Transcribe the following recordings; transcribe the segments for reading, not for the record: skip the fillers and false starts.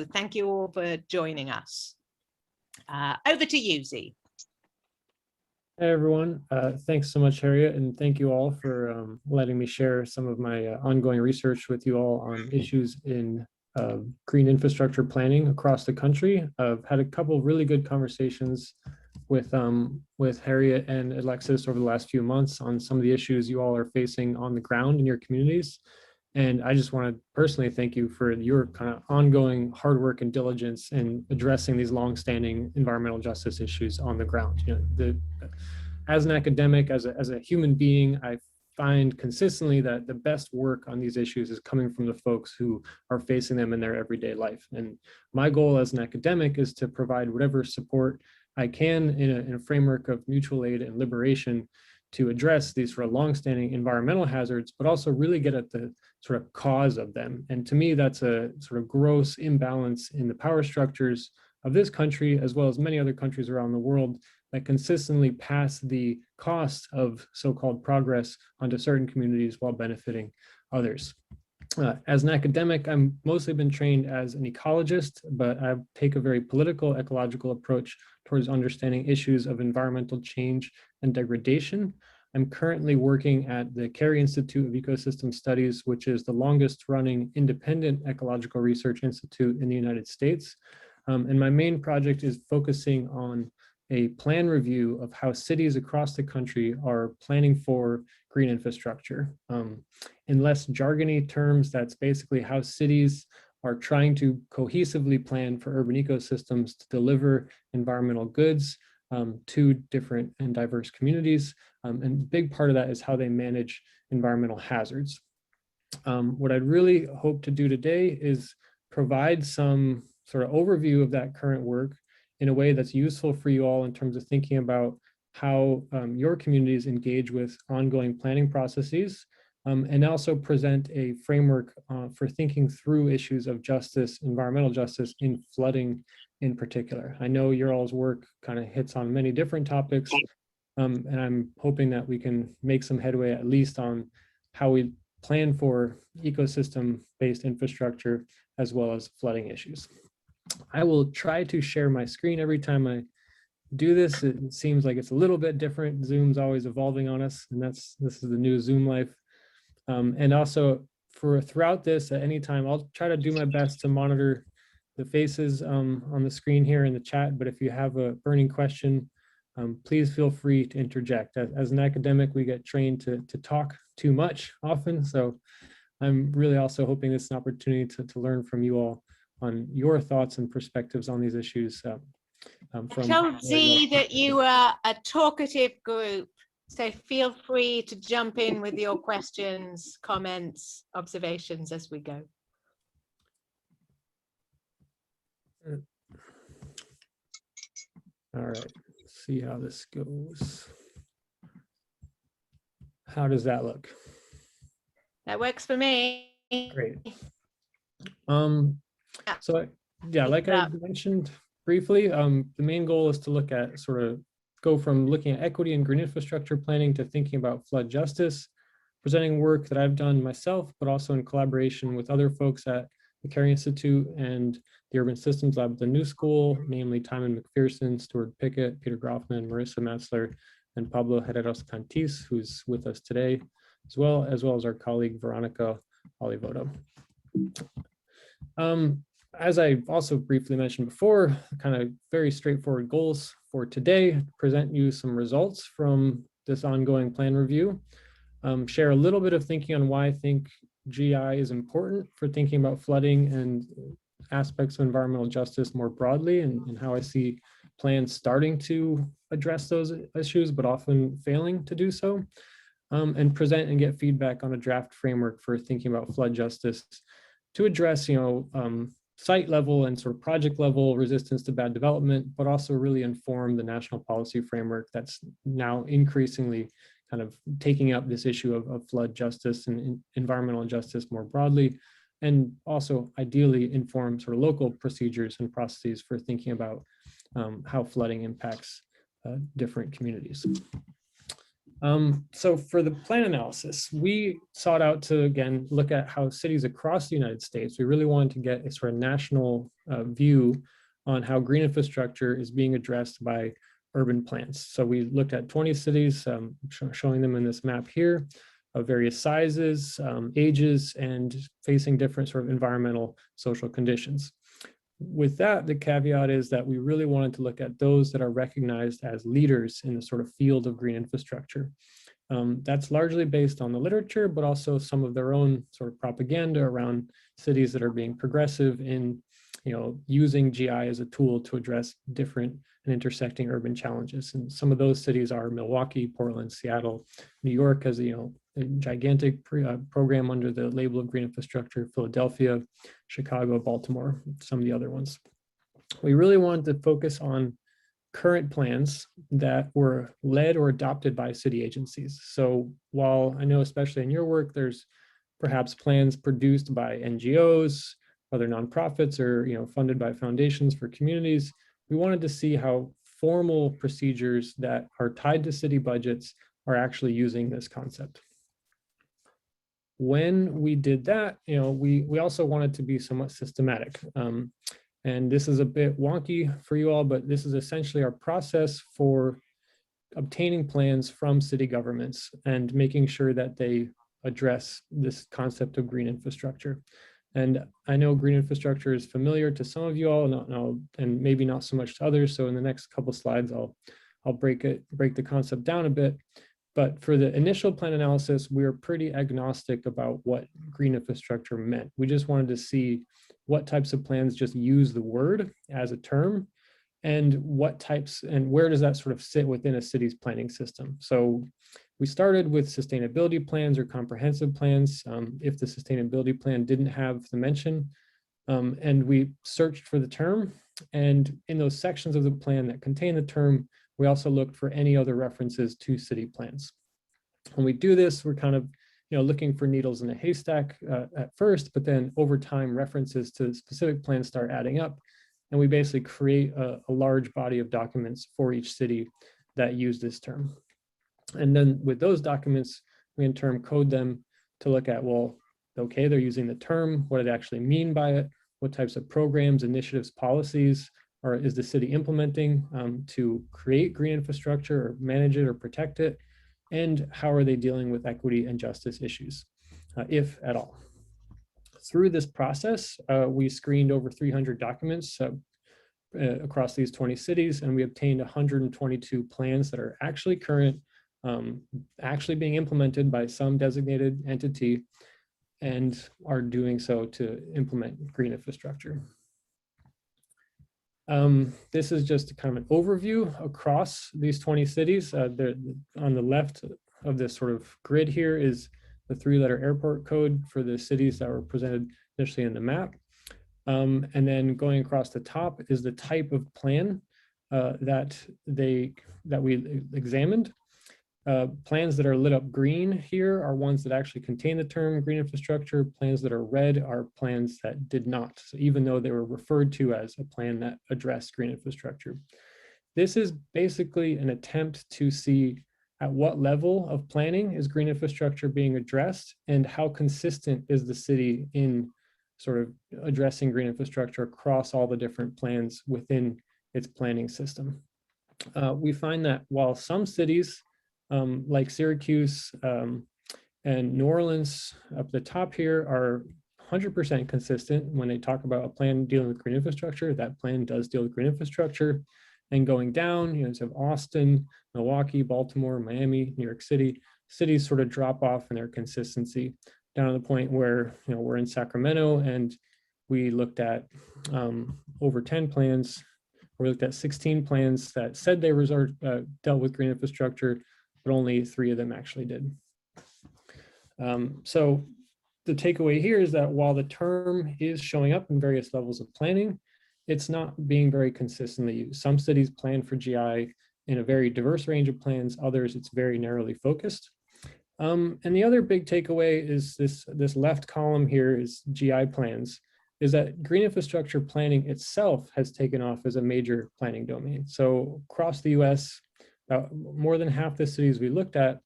thank you all for joining us. Over to you, Z. Hey everyone, thanks so much, Harriet, and thank you all for letting me share some of my ongoing research with you all on issues in green infrastructure planning across the country. I've had a couple of really good conversations with Harriet and Alexis over the last few months on some of the issues you all are facing on the ground in your communities. And I just want to personally thank you for your kind of ongoing hard work and diligence in addressing these longstanding environmental justice issues on the ground. You know, as an academic, as a human being, I find consistently that the best work on these issues is coming from the folks who are facing them in their everyday life. And my goal as an academic is to provide whatever support I can in a framework of mutual aid and liberation to address these sort of longstanding environmental hazards, but also really get at the sort of cause of them. And to me, that's a sort of gross imbalance in the power structures of this country, as well as many other countries around the world, that consistently pass the cost of so-called progress onto certain communities while benefiting others. As an academic, I've mostly been trained as an ecologist, but I take a very political, ecological approach towards understanding issues of environmental change and degradation. I'm currently working at the Carey Institute of Ecosystem Studies, which is the longest running independent ecological research institute in the United States. And my main project is focusing on a plan review of how cities across the country are planning for green infrastructure. In less jargony terms, that's basically how cities are trying to cohesively plan for urban ecosystems to deliver environmental goods to different and diverse communities. And a big part of that is how they manage environmental hazards. What I'd really hope to do today is provide some sort of overview of that current work in a way that's useful for you all in terms of thinking about how your communities engage with ongoing planning processes, and also present a framework for thinking through issues of justice, environmental justice in flooding in particular. I know your all's work kind of hits on many different topics, and I'm hoping that we can make some headway at least on how we plan for ecosystem-based infrastructure as well as flooding issues. I will try to share my screen every time I do this. It seems like it's a little bit different. Zoom's always evolving on us, and this is the new Zoom life. And also throughout this, at any time, I'll try to do my best to monitor the faces on the screen here in the chat. But if you have a burning question, please feel free to interject. As an academic, we get trained to talk too much often. So I'm really also hoping this is an opportunity to learn from you all on your thoughts and perspectives on these issues. I told Z that you are a talkative group, so feel free to jump in with your questions, comments, observations as we go. All right, let's see how this goes. How does that look? That works for me. Great. So yeah, like I mentioned briefly, the main goal is to look at go from looking at equity and green infrastructure planning to thinking about flood justice, presenting work that I've done myself, but also in collaboration with other folks at the Carey Institute and the Urban Systems Lab at the New School, namely Timon McPherson, Stuart Pickett, Peter Groffman, Marissa Metzler, and Pablo Herreros Cantis, who's with us today, as well as our colleague Veronica Olivoto. As I also briefly mentioned before, kind of very straightforward goals for today: present you some results from this ongoing plan review, share a little bit of thinking on why I think GI is important for thinking about flooding and aspects of environmental justice more broadly, and how I see plans starting to address those issues, but often failing to do so, and present and get feedback on a draft framework for thinking about flood justice to address, site level and sort of project level resistance to bad development, but also really inform the national policy framework that's now increasingly kind of taking up this issue of flood justice and environmental justice more broadly, and also ideally inform sort of local procedures and processes for thinking about how flooding impacts different communities. So for the plan analysis, we sought out to, again, look at how cities across the United States, we really wanted to get a sort of national view on how green infrastructure is being addressed by urban plans. So we looked at 20 cities, showing them in this map here, of various sizes, ages, and facing different sort of environmental, social conditions. With that, the caveat is that we really wanted to look at those that are recognized as leaders in the sort of field of green infrastructure. That's largely based on the literature, but also some of their own sort of propaganda around cities that are being progressive in, using GI as a tool to address different and intersecting urban challenges. And some of those cities are Milwaukee, Portland, Seattle, New York has a gigantic program under the label of green infrastructure, Philadelphia, Chicago, Baltimore, some of the other ones. We really wanted to focus on current plans that were led or adopted by city agencies. So while I know, especially in your work, there's perhaps plans produced by NGOs, other nonprofits, or funded by foundations for communities, we wanted to see how formal procedures that are tied to city budgets are actually using this concept. When we did that, we also wanted to be somewhat systematic. And this is a bit wonky for you all, but this is essentially our process for obtaining plans from city governments and making sure that they address this concept of green infrastructure. And I know green infrastructure is familiar to some of you all, and maybe not so much to others. So in the next couple of slides, I'll break the concept down a bit. But for the initial plan analysis, we were pretty agnostic about what green infrastructure meant. We just wanted to see what types of plans just use the word as a term, and what types and where does that sort of sit within a city's planning system. So we started with sustainability plans or comprehensive plans, if the sustainability plan didn't have the mention, and we searched for the term. And in those sections of the plan that contain the term, we also looked for any other references to city plans. When we do this, we're kind of looking for needles in a haystack at first, but then over time references to specific plans start adding up. And we basically create a large body of documents for each city that use this term. And then with those documents, we in turn code them to look at, well, okay, they're using the term, what do they actually mean by it? What types of programs, initiatives, policies is the city implementing to create green infrastructure or manage it or protect it? And how are they dealing with equity and justice issues, if at all? Through this process, we screened over 300 documents across these 20 cities, and we obtained 122 plans that are actually current, actually being implemented by some designated entity, and are doing so to implement green infrastructure. This is just kind of an overview across these 20 cities. On the left of this sort of grid here is the 3-letter airport code for the cities that were presented initially in the map. And then going across the top is the type of plan that we examined. Plans that are lit up green here are ones that actually contain the term green infrastructure. Plans that are red are plans that did not, so even though they were referred to as a plan that addressed green infrastructure. This is basically an attempt to see at what level of planning is green infrastructure being addressed, and how consistent is the city in sort of addressing green infrastructure across all the different plans within its planning system. We find that while some cities, like Syracuse and New Orleans up the top here, are 100% consistent when they talk about a plan dealing with green infrastructure, that plan does deal with green infrastructure. And going down, you have Austin, Milwaukee, Baltimore, Miami, New York City, cities sort of drop off in their consistency down to the point where we're in Sacramento, and we looked at over 10 plans. We looked at 16 plans that said they dealt with green infrastructure, but only 3 of them actually did. So the takeaway here is that while the term is showing up in various levels of planning, it's not being very consistently used. Some cities plan for GI in a very diverse range of plans, others it's very narrowly focused. And the other big takeaway is this left column here is GI plans, is that green infrastructure planning itself has taken off as a major planning domain. So across the US, more than half the cities we looked at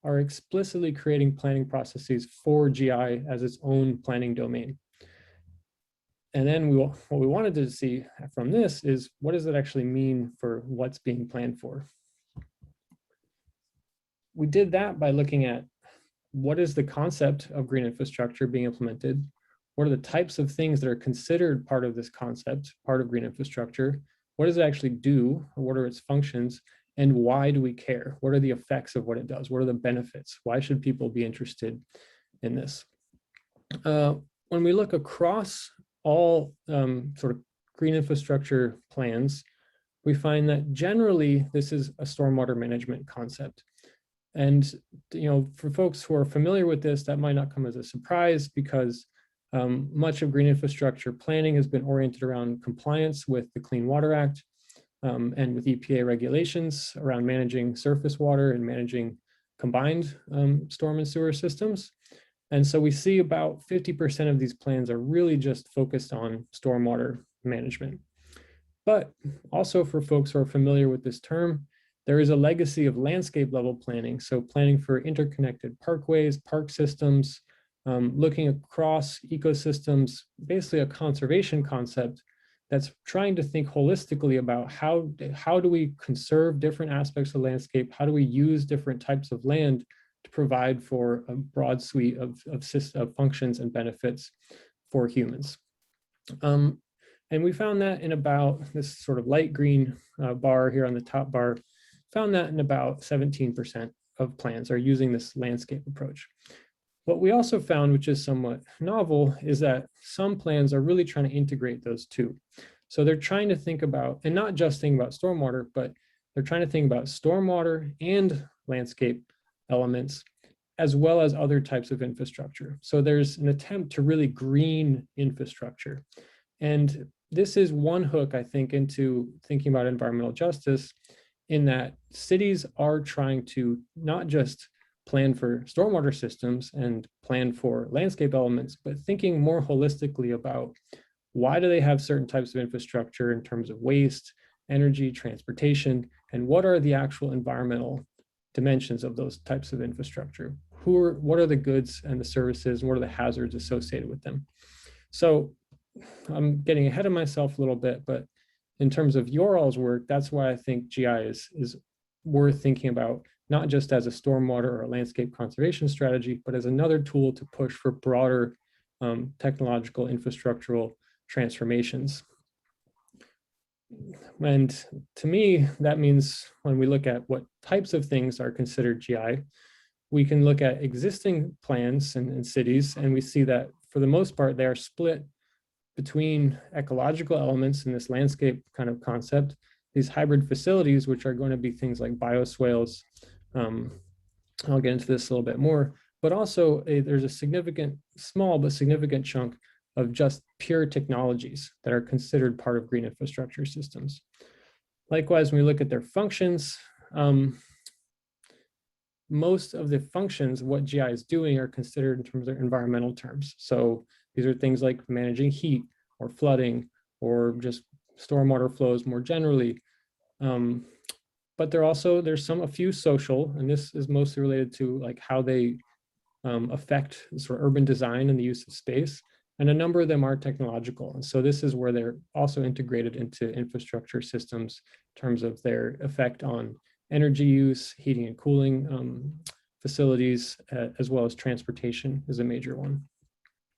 are explicitly creating planning processes for GI as its own planning domain. And then what we wanted to see from this is, what does it actually mean for what's being planned for? We did that by looking at what is the concept of green infrastructure being implemented? What are the types of things that are considered part of this concept, part of green infrastructure? What does it actually do? Or what are its functions? And why do we care? What are the effects of what it does? What are the benefits? Why should people be interested in this? When we look across all sort of green infrastructure plans, we find that generally this is a stormwater management concept. And for folks who are familiar with this, that might not come as a surprise, because much of green infrastructure planning has been oriented around compliance with the Clean Water Act and with EPA regulations around managing surface water and managing combined storm and sewer systems. And so we see about 50% of these plans are really just focused on stormwater management. But also, for folks who are familiar with this term, there is a legacy of landscape level planning. So planning for interconnected parkways, park systems, looking across ecosystems, basically a conservation concept that's trying to think holistically about how do we conserve different aspects of landscape? How do we use different types of land to provide for a broad suite of functions and benefits for humans? And we found that in about this sort of light green bar here on the top bar, found that in about 17% of plans are using this landscape approach. What we also found, which is somewhat novel, is that some plans are really trying to integrate those two. So they're trying to think about, and not just think about stormwater, but they're trying to think about stormwater and landscape elements, as well as other types of infrastructure. So there's an attempt to really green infrastructure. And this is one hook, I think, into thinking about environmental justice, in that cities are trying to not just plan for stormwater systems and plan for landscape elements, but thinking more holistically about why do they have certain types of infrastructure in terms of waste, energy, transportation, and what are the actual environmental dimensions of those types of infrastructure? What are the goods and the services, and what are the hazards associated with them? So I'm getting ahead of myself a little bit, but in terms of your all's work, that's why I think GI is worth thinking about, not just as a stormwater or a landscape conservation strategy, but as another tool to push for broader technological infrastructural transformations. And to me, that means when we look at what types of things are considered GI, we can look at existing plans in cities, and we see that for the most part, they are split between ecological elements in this landscape kind of concept, these hybrid facilities, which are going to be things like bioswales. I'll get into this a little bit more, but also there's a significant, small but significant chunk of just pure technologies that are considered part of green infrastructure systems. Likewise, when we look at their functions, most of the functions, what GI is doing, are considered in terms of environmental terms. So these are things like managing heat or flooding or just stormwater flows more generally. But there's a few social, and this is mostly related to like how they affect sort of urban design and the use of space. And a number of them are technological. And so this is where they're also integrated into infrastructure systems in terms of their effect on energy use, heating and cooling facilities, as well as transportation is a major one.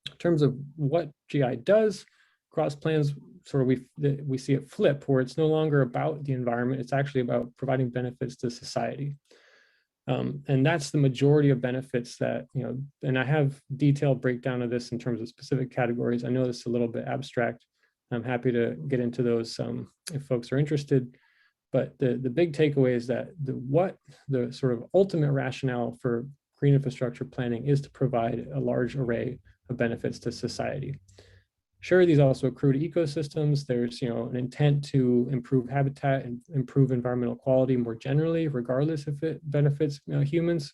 In terms of what GI does, across plans, sort of we see it flip, where it's no longer about the environment, it's actually about providing benefits to society. And that's the majority of benefits that, and I have detailed breakdown of this in terms of specific categories. I know this is a little bit abstract. I'm happy to get into those if folks are interested. But the big takeaway is that the sort of ultimate rationale for green infrastructure planning is to provide a large array of benefits to society. Sure, these also accrue to ecosystems. There's an intent to improve habitat and improve environmental quality more generally, regardless if it benefits humans.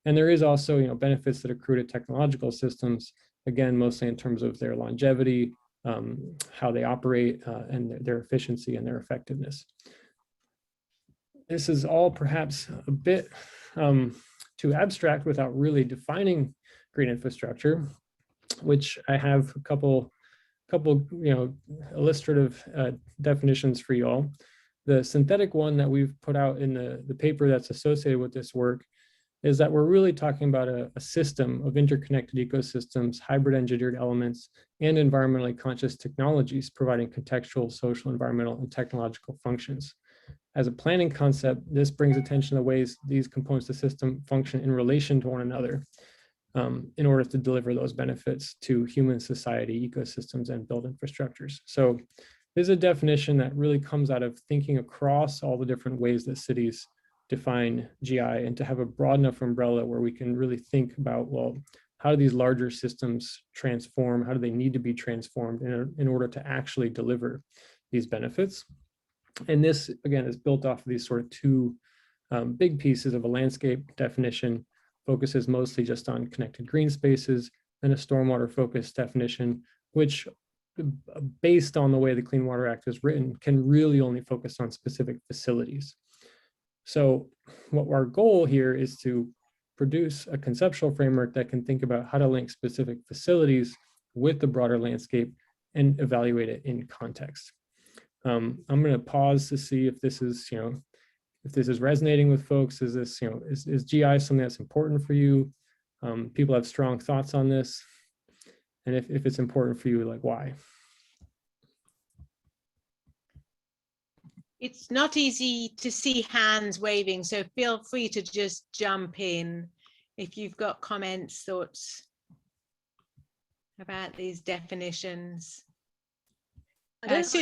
And there is also benefits that accrue to technological systems, again, mostly in terms of their longevity, how they operate, and their efficiency and their effectiveness. This is all perhaps a bit too abstract without really defining green infrastructure, which I have a couple illustrative definitions for you all. The synthetic one that we've put out in the paper that's associated with this work is that we're really talking about a system of interconnected ecosystems, hybrid engineered elements, and environmentally conscious technologies providing contextual, social, environmental, and technological functions. As a planning concept, this brings attention to the ways these components of the system function in relation to one another in order to deliver those benefits to human society, ecosystems, and built infrastructures. So this is a definition that really comes out of thinking across all the different ways that cities define GI, and to have a broad enough umbrella where we can really think about, well, how do these larger systems transform? How do they need to be transformed in order to actually deliver these benefits? And this, again, is built off of these sort of two big pieces of a landscape definition, focuses mostly just on connected green spaces, and a stormwater focused definition, which, based on the way the Clean Water Act is written, can really only focus on specific facilities. So what our goal here is to produce a conceptual framework that can think about how to link specific facilities with the broader landscape and evaluate it in context. I'm going to pause to see if this is, if this is resonating with folks. Is this, is GI something that's important for you? People have strong thoughts on this. And if it's important for you, like why? It's not easy to see hands waving, so feel free to just jump in if you've got comments, thoughts about these definitions. This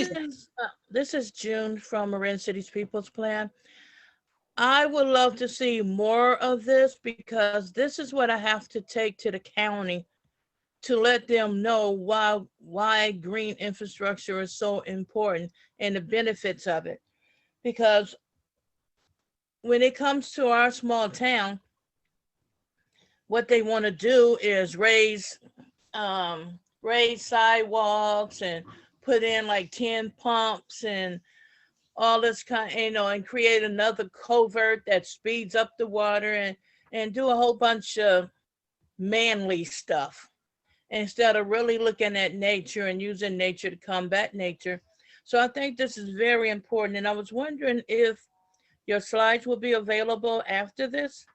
is June from Marin City's People's Plan. I would love to see more of this, because this is what I have to take to the county to let them know why green infrastructure is so important and the benefits of it. Because when it comes to our small town, what they want to do is raise sidewalks and put in like 10 pumps and all this kind, and create another culvert that speeds up the water and do a whole bunch of manly stuff, instead of really looking at nature and using nature to combat nature. So I think this is very important. And I was wondering if your slides will be available after this.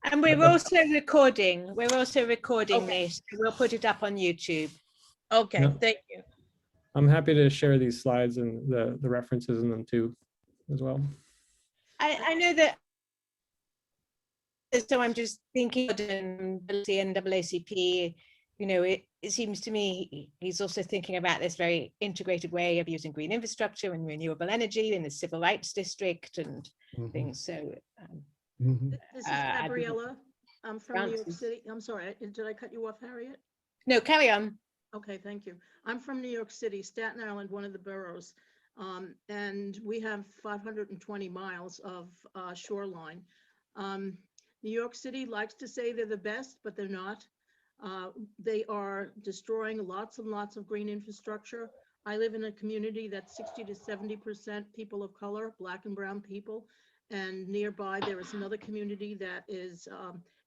And we're also recording. We're also recording Okay. this. We'll put it up on YouTube. Okay, Yeah. thank you. I'm happy to share these slides and the references in them too, as well. I know that. So I'm just thinking of NAACP, it seems to me he's also thinking about this very integrated way of using green infrastructure and renewable energy in the civil rights district and things. So This is Gabriella. I'm from New York City. I'm sorry, did I cut you off, Harriet? No, carry on. Okay, thank you. I'm from New York City, Staten Island, one of the boroughs. And we have 520 miles of shoreline. New York City likes to say they're the best, but they're not. They are destroying lots and lots of green infrastructure. I live in a community that's 60 to 70% people of color, Black and brown people. And nearby, there is another community that is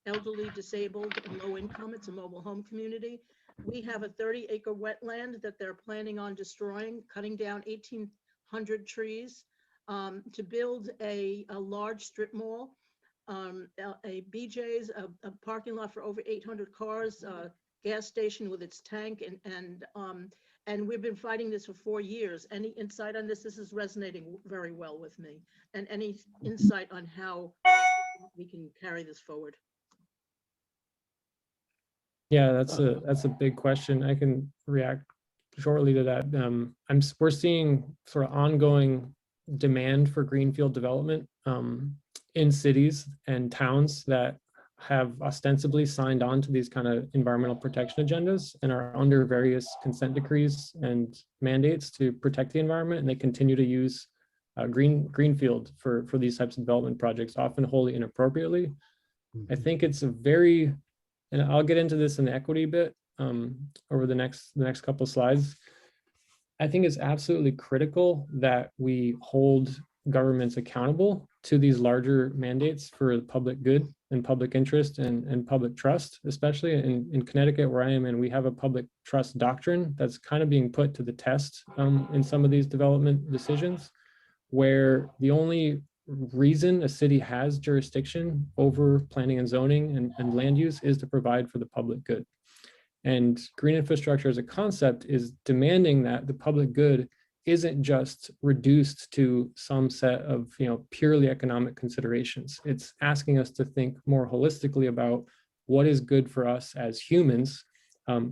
elderly, disabled, and low income. It's a mobile home community. We have a 30-acre wetland that they're planning on destroying, cutting down 1,800 trees to build a large strip mall, a BJ's, a parking lot for over 800 cars, a gas station with its tank, and we've been fighting this for 4 years. Any insight on this? This is resonating very well with me. And any insight on how we can carry this forward? Yeah, that's a big question. I can react shortly to that. We're seeing sort of ongoing demand for greenfield development in cities and towns that have ostensibly signed on to these kind of environmental protection agendas and are under various consent decrees and mandates to protect the environment, and they continue to use greenfield for these types of development projects, often wholly inappropriately. I think it's a very, and I'll get into this in the equity bit over the next couple of slides. I think it's absolutely critical that we hold governments accountable to these larger mandates for the public good and public interest and public trust, especially in Connecticut, where I am in, we have a public trust doctrine that's kind of being put to the test in some of these development decisions, where the only reason a city has jurisdiction over planning and zoning and land use is to provide for the public good. And green infrastructure as a concept is demanding that the public good isn't just reduced to some set of, purely economic considerations. It's asking us to think more holistically about what is good for us as humans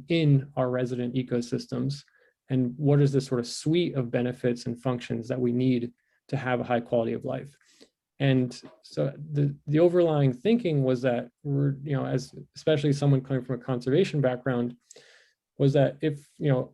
in our resident ecosystems, and what is the sort of suite of benefits and functions that we need to have a high quality of life. And so the overlying thinking was that we're, as especially someone coming from a conservation background, was that if,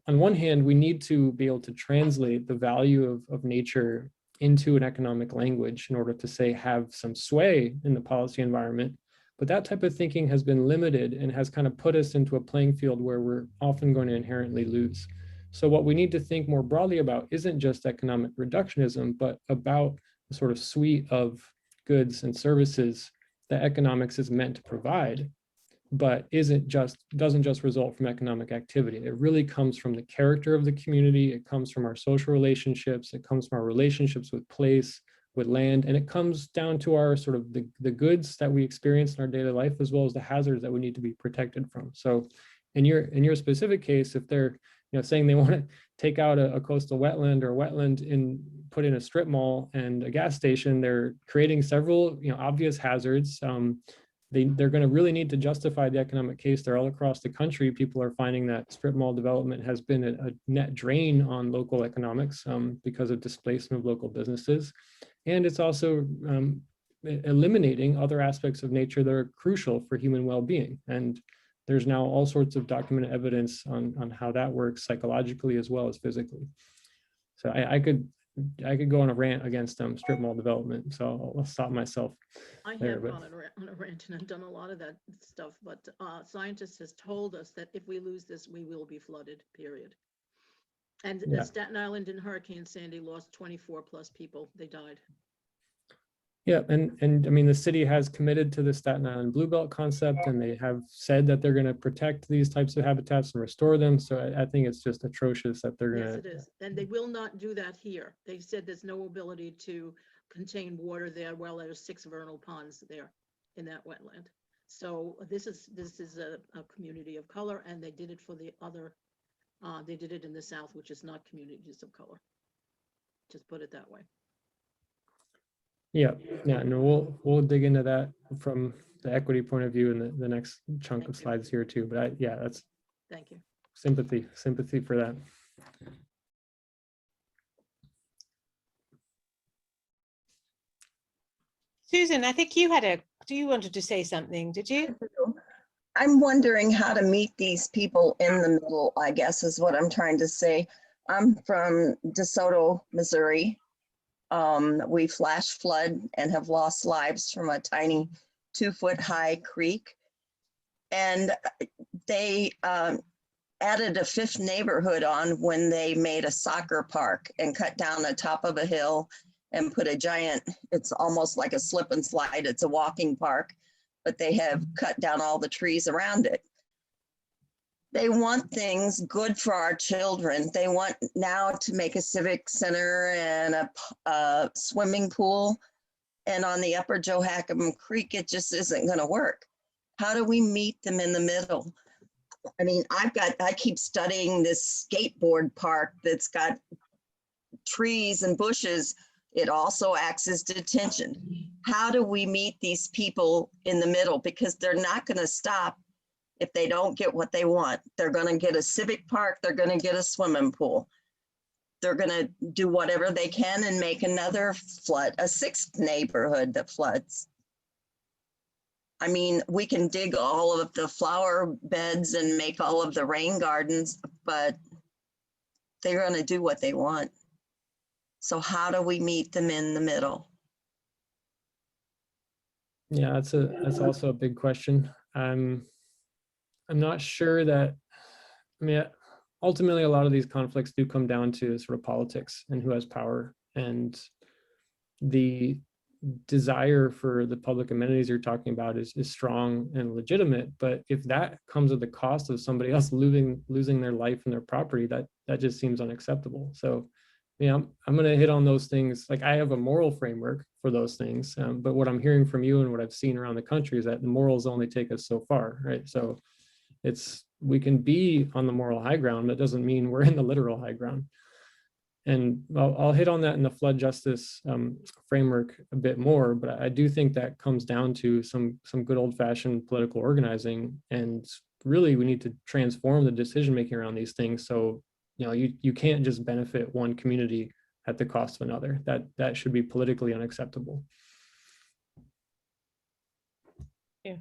on one hand, we need to be able to translate the value of nature into an economic language in order to, say, have some sway in the policy environment. But that type of thinking has been limited and has kind of put us into a playing field where we're often going to inherently lose. So what we need to think more broadly about isn't just economic reductionism, but about the sort of suite of goods and services that economics is meant to provide, but doesn't just result from economic activity. It really comes from the character of the community. It comes from our social relationships. It comes from our relationships with place, with land, and it comes down to our sort of the goods that we experience in our daily life, as well as the hazards that we need to be protected from. So in your specific case, if they're saying they want to take out a coastal wetland or wetland and put in a strip mall and a gas station, they're creating several obvious hazards. They're going to really need to justify the economic case. They're all across the country. People are finding that strip mall development has been a net drain on local economics because of displacement of local businesses. And it's also eliminating other aspects of nature that are crucial for human well-being. And there's now all sorts of documented evidence on how that works psychologically as well as physically. So I could go on a rant against strip mall development, so I'll stop myself. I have gone on a rant and I've done a lot of that stuff, but scientists has told us that if we lose this, we will be flooded, period. And Staten Island in Hurricane Sandy lost 24 plus people. They died. Yeah, and I mean, the city has committed to the Staten Island Blue Belt concept, and they have said that they're going to protect these types of habitats and restore them. So I think it's just atrocious that they're going to. Yes, it is. And they will not do that here. They said there's no ability to contain water there. Well, there's 6 vernal ponds there in that wetland. So this is a community of color, and they did it for the other. They did it in the South, which is not communities of color. Just put it that way. Yeah, no, we'll dig into that from the equity point of view in the next chunk of slides here too. But that's thank you. Sympathy for that. Susan, I think you wanted to say something, did you? I'm wondering how to meet these people in the middle, I guess is what I'm trying to say. I'm from DeSoto, Missouri. We flash flood and have lost lives from a tiny 2-foot high creek. And they added a 5th neighborhood on when they made a soccer park and cut down the top of a hill and put a giant, it's almost like a slip and slide. It's a walking park, but they have cut down all the trees around it. They want things good for our children. They want now to make a civic center and a swimming pool. And on the upper Joachim Creek, it just isn't going to work. How do we meet them in the middle? I mean, I keep studying this skateboard park that's got trees and bushes. It also acts as detention. How do we meet these people in the middle? Because they're not going to stop if they don't get what they want. They're going to get a civic park. They're going to get a swimming pool. They're going to do whatever they can and make another flood, a 6th neighborhood that floods. I mean, we can dig all of the flower beds and make all of the rain gardens, but they're going to do what they want. So how do we meet them in the middle? Yeah, that's also a big question. I'm not sure that, I mean, ultimately a lot of these conflicts do come down to sort of politics and who has power. And the desire for the public amenities you're talking about is strong and legitimate, but if that comes at the cost of somebody else losing their life and their property, that just seems unacceptable. So I'm going to hit on those things. Like, I have a moral framework for those things, but what I'm hearing from you and what I've seen around the country is that the morals only take us so far, right? So we can be on the moral high ground, but doesn't mean we're in the literal high ground. And I'll hit on that in the flood justice framework a bit more, but I do think that comes down to some good old-fashioned political organizing, and really we need to transform the decision-making around these things. So, you can't just benefit one community at the cost of another. That should be politically unacceptable. Yeah.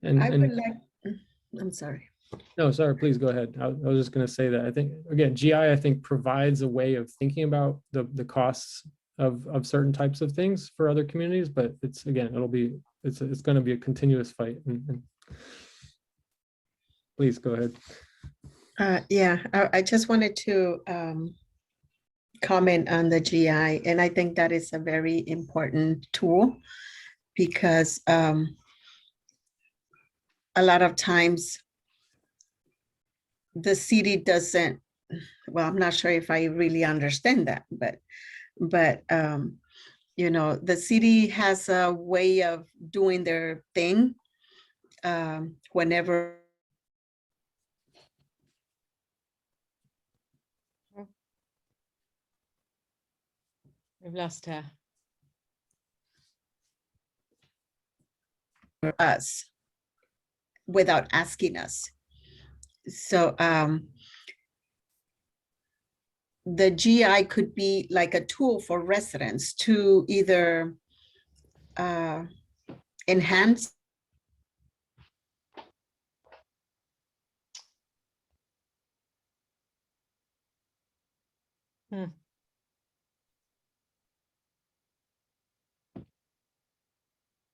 And I would like, I'm sorry. no, sorry, please go ahead. I was just going to say that I think, again, GI, I think, provides a way of thinking about the costs of certain types of things for other communities, but it's going to be a continuous fight. And please go ahead. Yeah, I just wanted to comment on the GI, and I think that is a very important tool because a lot of times the city doesn't, well, I'm not sure if I really understand that, but the city has a way of doing their thing whenever We've lost her. us without asking us. So the GI could be like a tool for residents to either enhance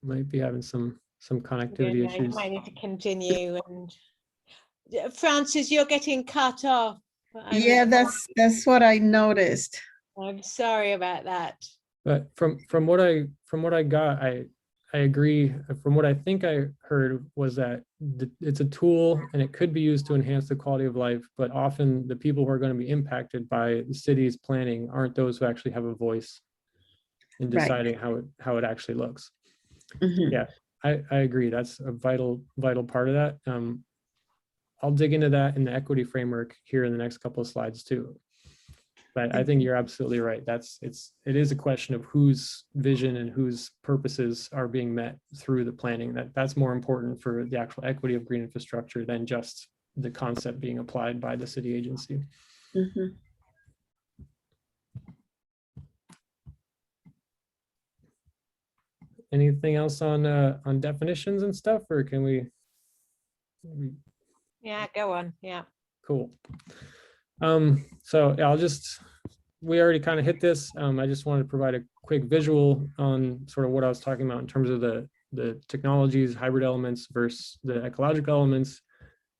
Might be having some connectivity Yeah, you issues. might need to continue. And Francis, you're getting cut off. Yeah, that's what I noticed. I'm sorry about that. But from what I got, I agree. From what I think I heard was that it's a tool and it could be used to enhance the quality of life, but often the people who are going to be impacted by the city's planning aren't those who actually have a voice in deciding how it actually looks. Mhm. Yeah, I agree. That's a vital part of that. I'll dig into that in the equity framework here in the next couple of slides too. But I think you're absolutely right. It is a question of whose vision and whose purposes are being met through the planning. That's more important for the actual equity of green infrastructure than just the concept being applied by the city agency. Mhm. Anything else on definitions and stuff, or can we? Yeah, go on. Yeah. Cool. So we already kind of hit this. I just wanted to provide a quick visual on sort of what I was talking about in terms of the technologies, hybrid elements versus the ecological elements.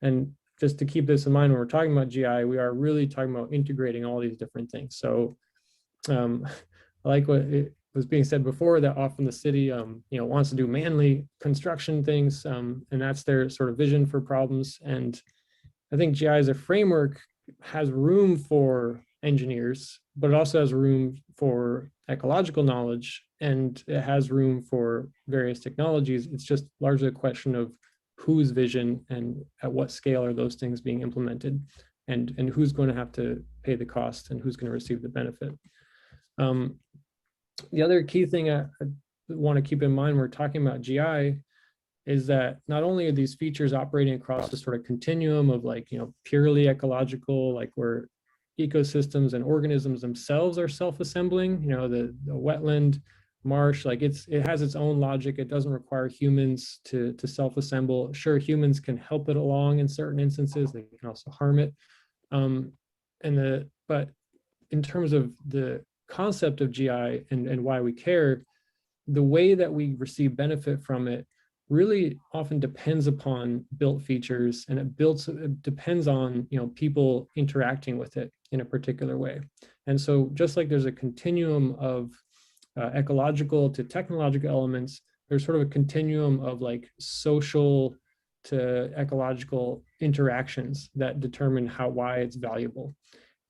And just to keep this in mind, when we're talking about GI, we are really talking about integrating all these different things. So I like what it was being said before, that often the city wants to do manly construction things, and that's their sort of vision for problems. And I think GI as a framework has room for engineers, but it also has room for ecological knowledge, and it has room for various technologies. It's just largely a question of whose vision and at what scale are those things being implemented, and who's going to have to pay the cost and who's going to receive the benefit. The other key thing I want to keep in mind when we're talking about GI is that not only are these features operating across the sort of continuum of purely ecological, like where ecosystems and organisms themselves are self-assembling, the wetland, marsh, it has its own logic. It doesn't require humans to self-assemble. Sure, humans can help it along in certain instances. They can also harm it. But in terms of the concept of GI and why we care, the way that we receive benefit from it really often depends upon built features, and it depends on, you know, people interacting with it in a particular way. And so just like there's a continuum of ecological to technological elements, there's sort of a continuum of like social to ecological interactions that determine why it's valuable.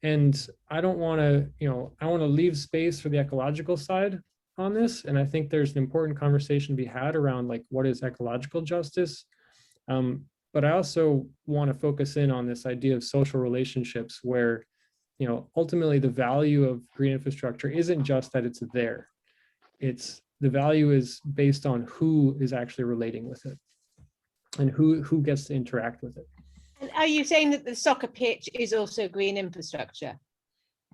And I don't want to, you know, I want to leave space for the ecological side on this. And I think there's an important conversation to be had around like, what is ecological justice? But I also want to focus in on this idea of social relationships where, you know, ultimately the value of green infrastructure isn't just that it's there. It's the value is based on who is actually relating with it and who gets to interact with it. And are you saying that the soccer pitch is also green infrastructure?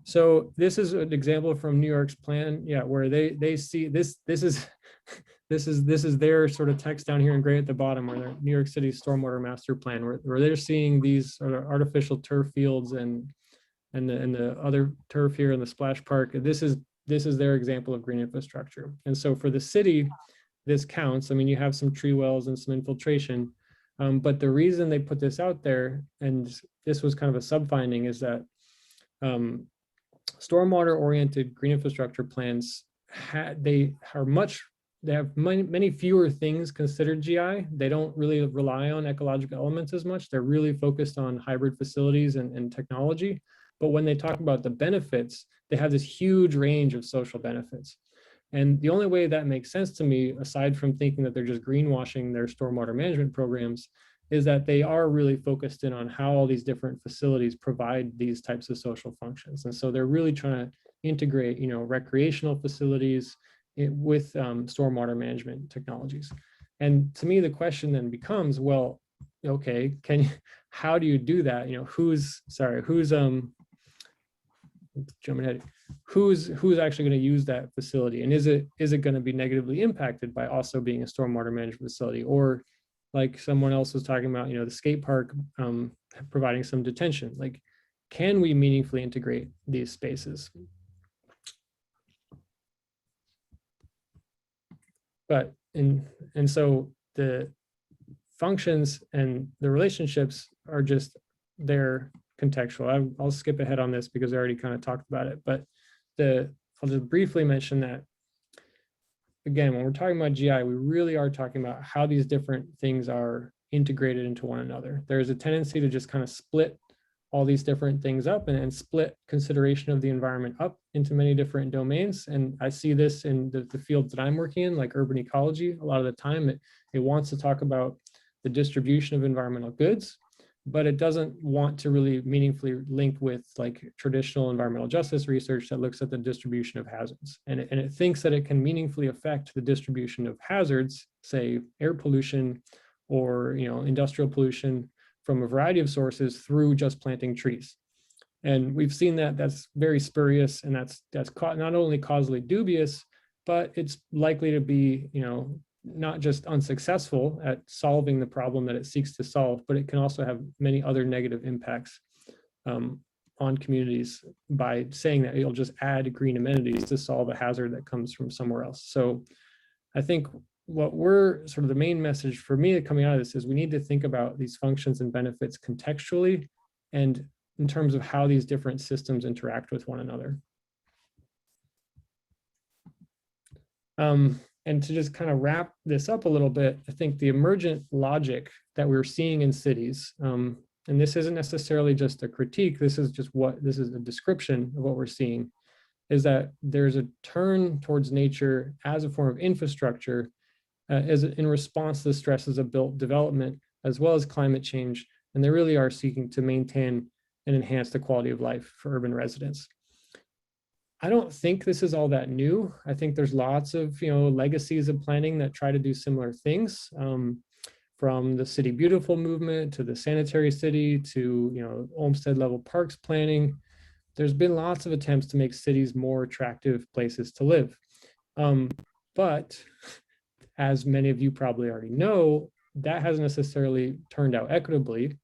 So this is an example from New York's plan, yeah, where they see this is their sort of text down here in gray at the bottom, where their New York City stormwater master plan, where they're seeing these sort of artificial turf fields and the other turf here in the splash park. This is their example of green infrastructure. And so for the city, this counts. I mean, you have some tree wells and some infiltration, but the reason they put this out there, and this was kind of a sub-finding, is that stormwater-oriented green infrastructure plans have many fewer things considered GI. They don't really rely on ecological elements as much. They're really focused on hybrid facilities and technology. But when they talk about the benefits, they have this huge range of social benefits. And the only way that makes sense to me, aside from thinking that they're just greenwashing their stormwater management programs, is that they are really focused in on how all these different facilities provide these types of social functions. And so they're really trying to integrate, you know, recreational facilities with stormwater management technologies. And to me, the question then becomes, well, okay, how do you do that? You know, who's jumping ahead, who's actually going to use that facility, and is it going to be negatively impacted by also being a stormwater management facility? Or like someone else was talking about, you know, the skate park providing some detention. Like, can we meaningfully integrate these spaces? But and so the functions and the relationships are just there contextual. I'll skip ahead on this because I already kind of talked about it, but I'll just briefly mention that, again, when we're talking about GI, we really are talking about how these different things are integrated into one another. There's a tendency to just kind of split all these different things up and split consideration of the environment up into many different domains. And I see this in the fields that I'm working in, like urban ecology. A lot of the time it wants to talk about the distribution of environmental goods, but it doesn't want to really meaningfully link with like traditional environmental justice research that looks at the distribution of hazards. And it thinks that it can meaningfully affect the distribution of hazards, say air pollution or, you know, industrial pollution from a variety of sources through just planting trees. And we've seen that that's very spurious, and that's not only causally dubious, but it's likely to be, you know, not just unsuccessful at solving the problem that it seeks to solve, but it can also have many other negative impacts on communities by saying that it'll just add green amenities to solve a hazard that comes from somewhere else. So I think what we're sort of the main message for me coming out of this is we need to think about these functions and benefits contextually and in terms of how these different systems interact with one another. And to just kind of wrap this up a little bit, I think the emergent logic that we're seeing in cities, and this isn't necessarily just a critique, this is a description of what we're seeing, is that there's a turn towards nature as a form of infrastructure as in response to the stresses of built development, as well as climate change. And they really are seeking to maintain and enhance the quality of life for urban residents. I don't think this is all that new. I think there's lots of, you know, legacies of planning that try to do similar things, from the City Beautiful movement to the sanitary city to, you know, Olmsted level parks planning. There's been lots of attempts to make cities more attractive places to live. But as many of you probably already know, that hasn't necessarily turned out equitably.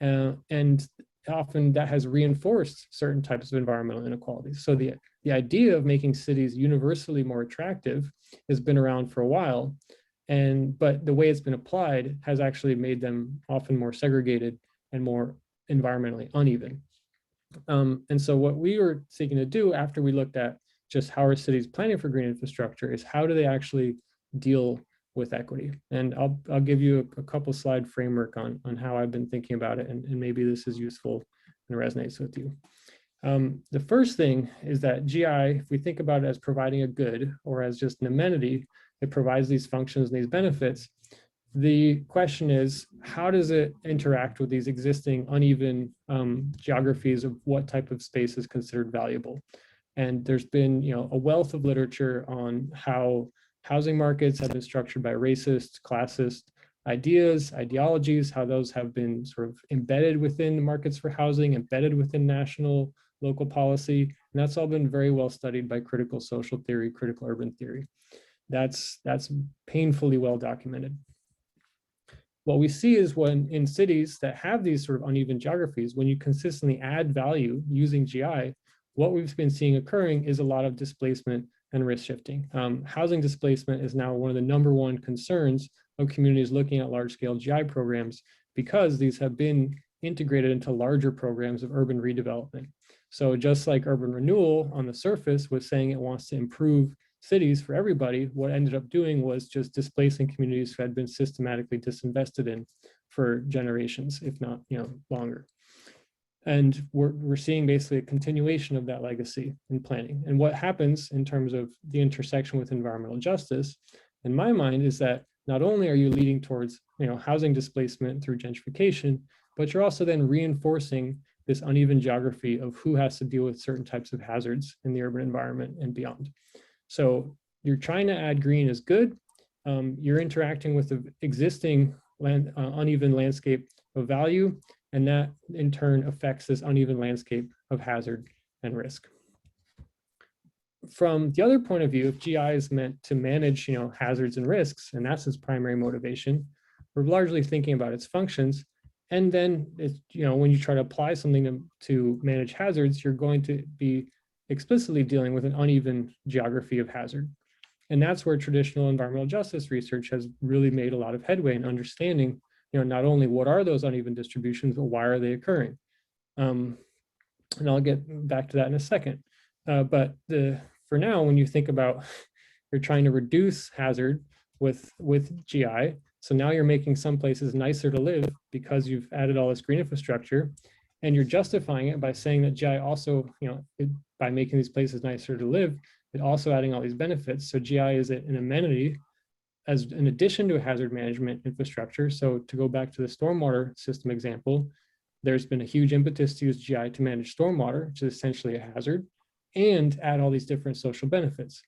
And often that has reinforced certain types of environmental inequalities. So the idea of making cities universally more attractive has been around for a while, But the way it's been applied has actually made them often more segregated and more environmentally uneven. And so what we were seeking to do after we looked at just how are cities planning for green infrastructure is how do they actually deal with equity? And I'll give you a couple slide framework on how I've been thinking about it, and maybe this is useful and resonates with you. The first thing is that GI, if we think about it as providing a good or as just an amenity, it provides these functions and these benefits. The question is, how does it interact with these existing uneven geographies of what type of space is considered valuable? And there's been, a wealth of literature on how housing markets have been structured by racist, classist ideas, ideologies, how those have been sort of embedded within the markets for housing, embedded within national, local policy. And that's all been very well studied by critical social theory, critical urban theory. That's painfully well documented. What we see is when in cities that have these sort of uneven geographies, when you consistently add value using GI, what we've been seeing occurring is a lot of displacement and risk shifting. Housing displacement is now one of the #1 concerns of communities looking at large-scale GI programs, because these have been integrated into larger programs of urban redevelopment. So just like urban renewal on the surface was saying it wants to improve cities for everybody, what ended up doing was just displacing communities who had been systematically disinvested in for generations, if not longer. And we're seeing basically a continuation of that legacy in planning. And what happens in terms of the intersection with environmental justice, in my mind, is that not only are you leading towards housing displacement through gentrification, but you're also then reinforcing this uneven geography of who has to deal with certain types of hazards in the urban environment and beyond. So you're trying to add green is good. You're interacting with the existing uneven landscape of value, and that in turn affects this uneven landscape of hazard and risk. From the other point of view, if GI is meant to manage hazards and risks, and that's its primary motivation, we're largely thinking about its functions. And then it's, when you try to apply something to manage hazards, you're going to be explicitly dealing with an uneven geography of hazard. And that's where traditional environmental justice research has really made a lot of headway in understanding, not only what are those uneven distributions, but why are they occurring? And I'll get back to that in a second. But for now, when you think about you're trying to reduce hazard with GI, so now you're making some places nicer to live because you've added all this green infrastructure, and you're justifying it by saying that GI also, by making these places nicer to live, it also adding all these benefits. So GI is an amenity as in addition to a hazard management infrastructure. So to go back to the stormwater system example, there's been a huge impetus to use GI to manage stormwater, which is essentially a hazard, and add all these different social benefits.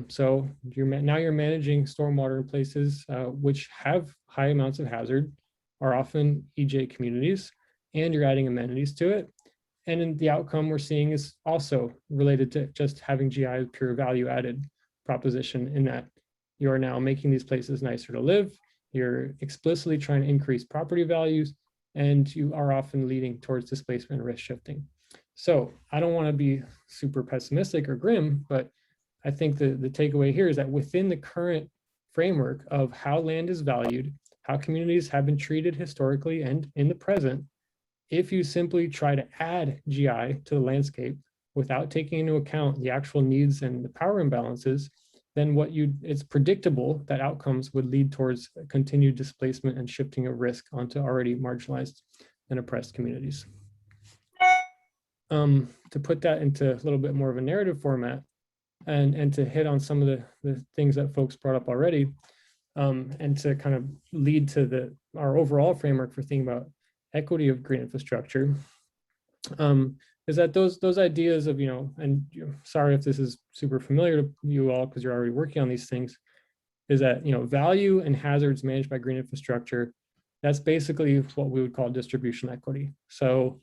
So now you're managing stormwater in places which have high amounts of hazard, are often EJ communities, and you're adding amenities to it. And in the outcome we're seeing is also related to just having GI as pure value added proposition, in that you are now making these places nicer to live, you're explicitly trying to increase property values, and you are often leading towards displacement and risk shifting. So I don't want to be super pessimistic or grim, but I think the takeaway here is that within the current framework of how land is valued, how communities have been treated historically and in the present, if you simply try to add GI to the landscape without taking into account the actual needs and the power imbalances, then it's predictable that outcomes would lead towards continued displacement and shifting of risk onto already marginalized and oppressed communities. To put that into a little bit more of a narrative format, and to hit on some of the things that folks brought up already, and to kind of lead to our overall framework for thinking about equity of green infrastructure, is that those ideas of, sorry if this is super familiar to you all because you're already working on these things, is that, value and hazards managed by green infrastructure, that's basically what we would call distribution equity. So,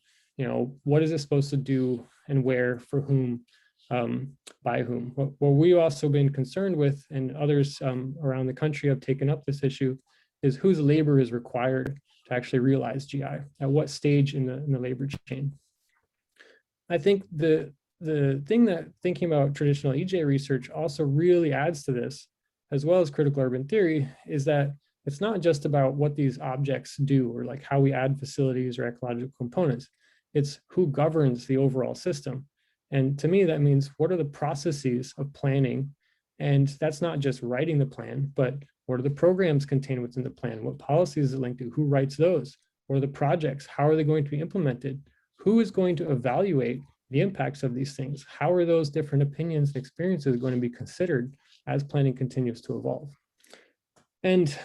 what is it supposed to do and where, for whom, by whom? What we've also been concerned with, and others around the country have taken up this issue, is whose labor is required to actually realize GI, at what stage in the labor chain. I think the thing that thinking about traditional EJ research also really adds to this, as well as critical urban theory, is that it's not just about what these objects do or like how we add facilities or ecological components. It's who governs the overall system. And to me, that means what are the processes of planning? And that's not just writing the plan, but what are the programs contained within the plan? What policies is it linked to? Who writes those? What are the projects? How are they going to be implemented? Who is going to evaluate the impacts of these things? How are those different opinions and experiences going to be considered as planning continues to evolve? And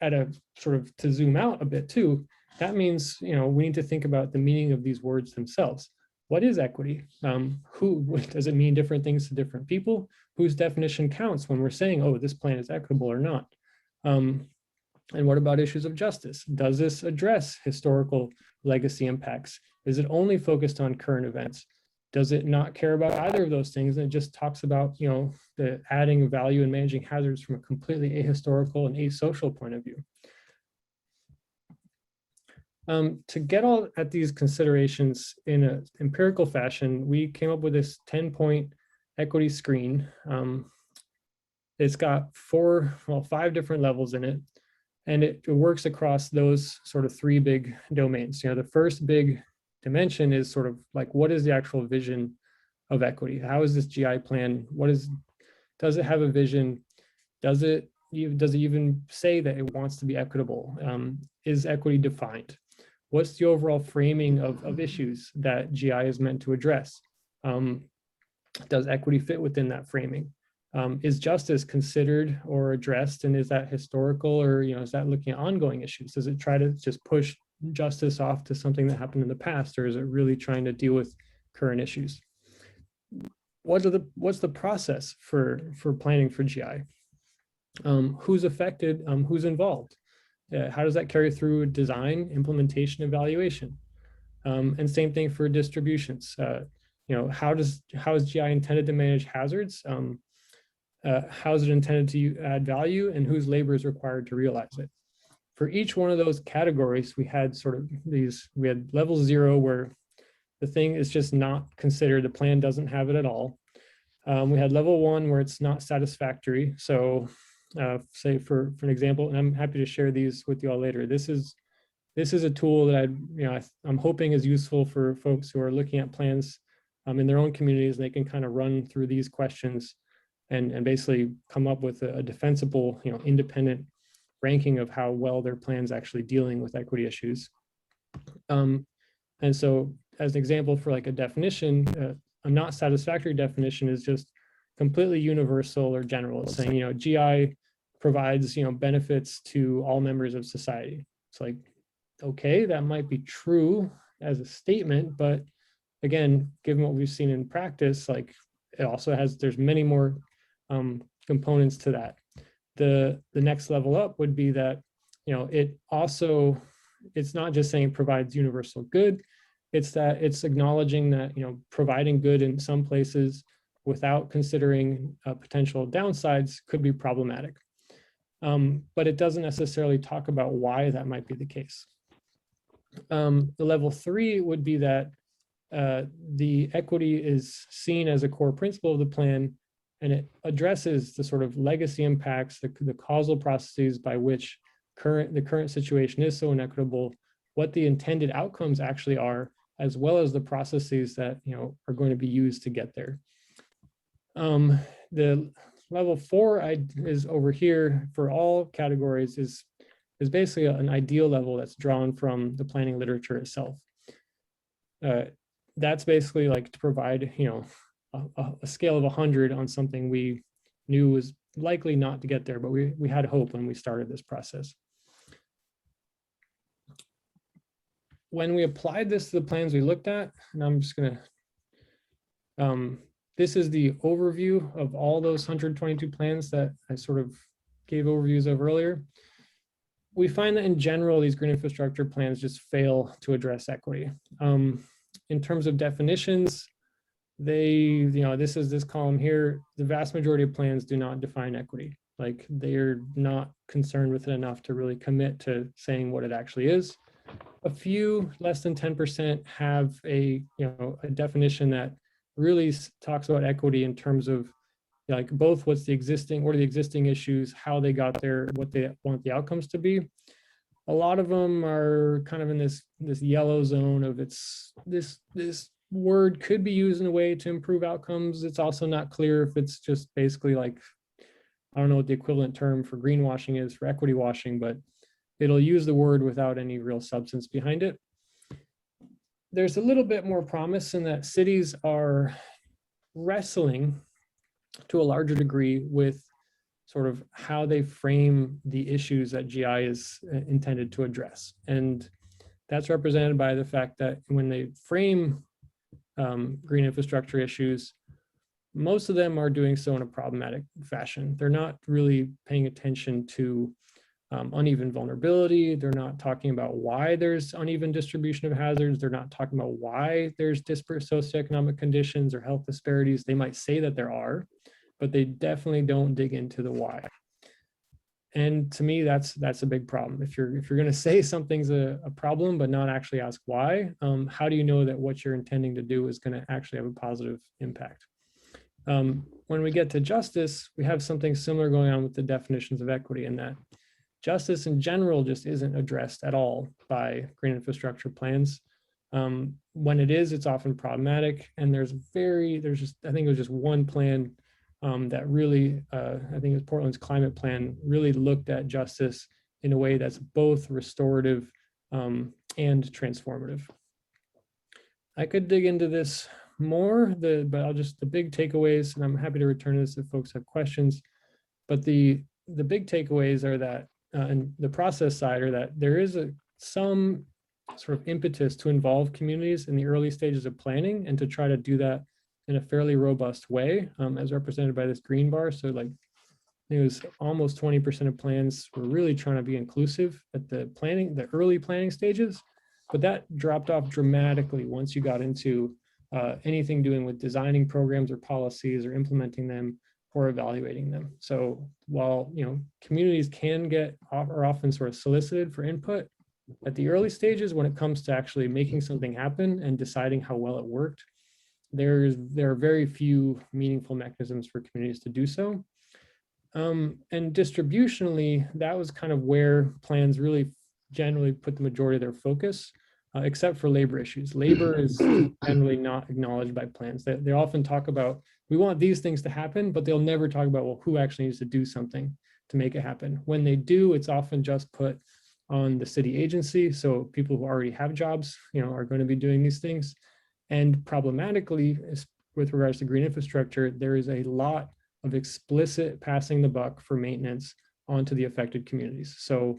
at a sort of, to zoom out a bit too, that means, we need to think about the meaning of these words themselves. What is equity? Who does it mean different things to different people? Whose definition counts when we're saying, oh, this plan is equitable or not? And what about issues of justice? Does this address historical legacy impacts? Is it only focused on current events? Does it not care about either of those things? And it just talks about, the adding of value and managing hazards from a completely ahistorical and asocial point of view. To get all at these considerations in an empirical fashion, we came up with this 10-point equity screen. It's got 5 different levels in it, and it works across those sort of 3 big domains. The first big dimension is sort of like, what is the actual vision of equity? How is this GI plan? Does it have a vision? Does it even say that it wants to be equitable? Is equity defined? What's the overall framing of issues that GI is meant to address? Does equity fit within that framing? Is justice considered or addressed, and is that historical, or is that looking at ongoing issues? Does it try to just push justice off to something that happened in the past, or is it really trying to deal with current issues? What's the process for planning for GI? Who's affected? Who's involved? How does that carry through design, implementation, evaluation? And same thing for distributions. How is GI intended to manage hazards? How is it intended to add value, and whose labor is required to realize it? For each one of those categories, we had we had level 0, where the thing is just not considered, the plan doesn't have it at all. We had level 1 where it's not satisfactory. So say for an example, and I'm happy to share these with you all later. This is a tool that I'm hoping is useful for folks who are looking at plans in their own communities. They can kind of run through these questions and basically come up with a defensible, independent ranking of how well their plan's actually dealing with equity issues. And so as an example for like a definition, a not satisfactory definition is just completely universal or general. It's saying, GI provides, benefits to all members of society. It's like, okay, that might be true as a statement, but again, given what we've seen in practice, like it also there's many more components to that. The next level up would be that, it's not just saying it provides universal good, it's that it's acknowledging that, providing good in some places without considering potential downsides could be problematic. But it doesn't necessarily talk about why that might be the case. The level 3 would be that the equity is seen as a core principle of the plan, and it addresses the sort of legacy impacts, the causal processes by which the current situation is so inequitable, what the intended outcomes actually are, as well as the processes that are going to be used to get there. The level 4 is over here for all categories is basically an ideal level that's drawn from the planning literature itself. That's basically like to provide a scale of 100 on something we knew was likely not to get there, but we had hope when we started this process. When we applied this to the plans we looked at, and I'm just gonna, this is the overview of all those 122 plans that I sort of gave overviews of earlier. We find that in general, these green infrastructure plans just fail to address equity. In terms of definitions, this is this column here, the vast majority of plans do not define equity. Like they're not concerned with it enough to really commit to saying what it actually is. A few, less than 10%, have a definition that really talks about equity in terms of like both what are the existing issues, how they got there, what they want the outcomes to be. A lot of them are kind of in this yellow zone of this word could be used in a way to improve outcomes. It's also not clear if it's just basically like, I don't know what the equivalent term for greenwashing is for equity washing, but it'll use the word without any real substance behind it. There's a little bit more promise in that cities are wrestling to a larger degree with sort of how they frame the issues that GI is intended to address. And that's represented by the fact that when they frame green infrastructure issues, most of them are doing so in a problematic fashion. They're not really paying attention to uneven vulnerability. They're not talking about why there's uneven distribution of hazards. They're not talking about why there's disparate socioeconomic conditions or health disparities. They might say that there are, but they definitely don't dig into the why. And to me, that's a big problem. If you're going to say something's a problem, but not actually ask why, how do you know that what you're intending to do is going to actually have a positive impact? When we get to justice, we have something similar going on with the definitions of equity, in that justice in general just isn't addressed at all by green infrastructure plans. When it is, it's often problematic. And I think it was just one plan that really, I think it was Portland's climate plan, really looked at justice in a way that's both restorative and transformative. I could dig into this more, but I'll just, the big takeaways, and I'm happy to return to this if folks have questions, but the big takeaways are that, and the process side are that there is some sort of impetus to involve communities in the early stages of planning and to try to do that in a fairly robust way, as represented by this green bar. So like, it was almost 20% of plans were really trying to be inclusive at the early planning stages, but that dropped off dramatically once you got into anything doing with designing programs or policies or implementing them or evaluating them. So while, communities are often sort of solicited for input at the early stages, when it comes to actually making something happen and deciding how well it worked, there are very few meaningful mechanisms for communities to do so. And distributionally, that was kind of where plans really generally put the majority of their focus, except for labor issues. Labor is generally not acknowledged by plans. They often talk about, we want these things to happen, but they'll never talk about, well, who actually needs to do something to make it happen. When they do, it's often just put on the city agency. So people who already have jobs, are going to be doing these things. And problematically, with regards to green infrastructure, there is a lot of explicit passing the buck for maintenance onto the affected communities. So,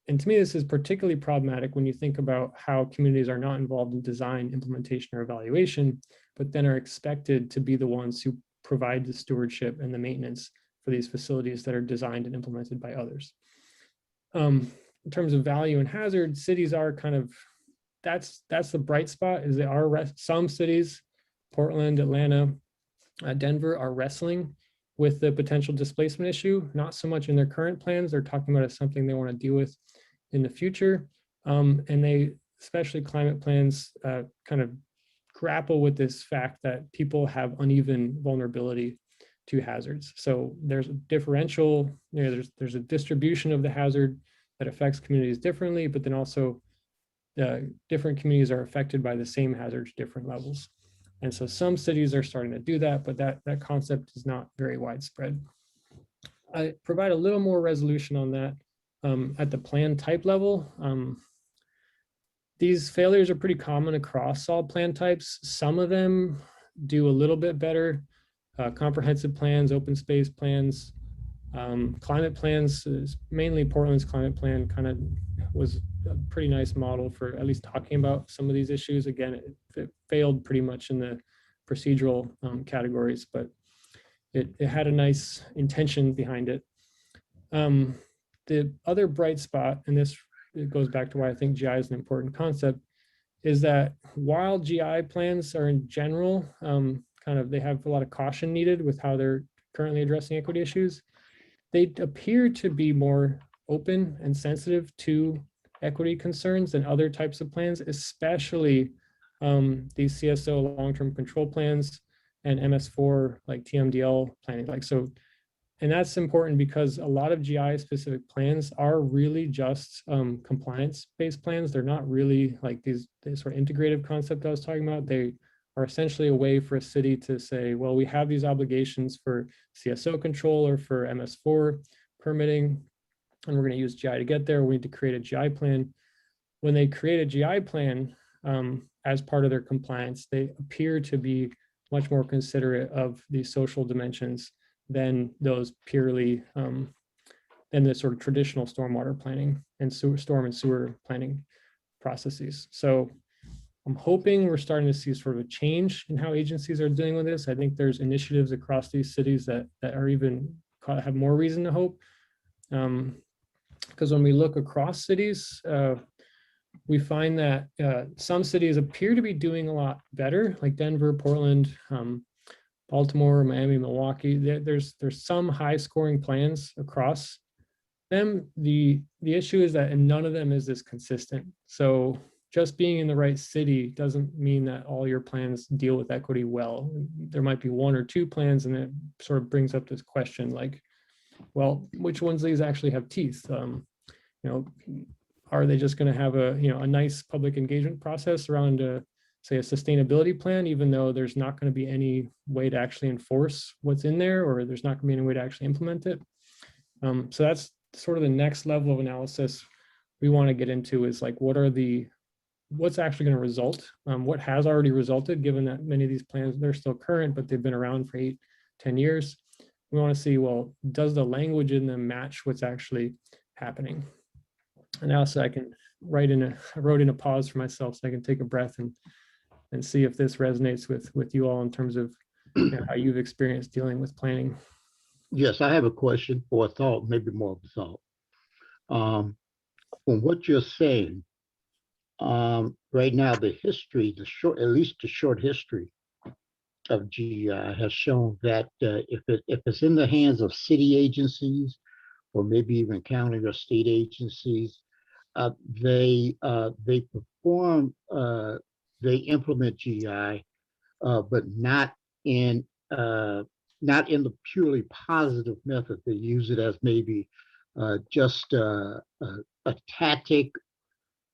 and to me, this is particularly problematic when you think about how communities are not involved in design, implementation, or evaluation, but then are expected to be the ones who provide the stewardship and the maintenance for these facilities that are designed and implemented by others. In terms of value and hazard, cities are kind of, that's the bright spot, is there are some cities, Portland, Atlanta, Denver, are wrestling with the potential displacement issue, not so much in their current plans. They're talking about it as something they want to deal with in the future. And they, especially climate plans, kind of grapple with this fact that people have uneven vulnerability to hazards. So there's a differential, there's a distribution of the hazard that affects communities differently, but then also different communities are affected by the same hazards, different levels. And so some cities are starting to do that, but that concept is not very widespread. I provide a little more resolution on that at the plan type level. These failures are pretty common across all plan types. Some of them do a little bit better. Comprehensive plans, open space plans, climate plans, mainly Portland's climate plan kind of was a pretty nice model for at least talking about some of these issues. Again, it failed pretty much in the procedural categories, but it had a nice intention behind it. The other bright spot, and this it goes back to why I think GI is an important concept, is that while GI plans are in general, they have a lot of caution needed with how they're currently addressing equity issues, they appear to be more open and sensitive to equity concerns than other types of plans, especially these CSO long-term control plans. and MS4 like TMDL planning. Like so, and that's important because a lot of GI specific plans are really just compliance-based plans. They're not really like these sort of integrative concept I was talking about. They are essentially a way for a city to say, well, we have these obligations for CSO control or for MS4 permitting, and we're going to use GI to get there. We need to create a GI plan. When they create a GI plan as part of their compliance, they appear to be much more considerate of these social dimensions than those purely than the sort of traditional stormwater planning and storm and sewer planning processes. So I'm hoping we're starting to see sort of a change in how agencies are dealing with this. I think there's initiatives across these cities that are even have more reason to hope. Because when we look across cities, we find that some cities appear to be doing a lot better, like Denver, Portland, Baltimore, Miami, Milwaukee. There's some high scoring plans across them. The issue is that in none of them is this consistent. So just being in the right city doesn't mean that all your plans deal with equity well. There might be one or two plans, and it sort of brings up this question like, well, which ones of these actually have teeth? You know, are they just going to have a nice public engagement process around say a sustainability plan, even though there's not going to be any way to actually enforce what's in there, or there's not going to be any way to actually implement it? So that's sort of the next level of analysis we want to get into, is like, what's actually going to result? What has already resulted, given that many of these plans, they're still current, but they've been around for 8-10 years. We want to see, well, does the language in them match what's actually happening? And now, so I can I wrote in a pause for myself so I can take a breath and see if this resonates with you all in terms of how you've experienced dealing with planning. Yes, I have a question or a thought, maybe more of a thought. From what you're saying, right now, the history, at least the short history of GEI has shown that if it's in the hands of city agencies, or maybe even county or state agencies, they implement GEI, but not in the purely positive method. They use it as maybe just a tactic,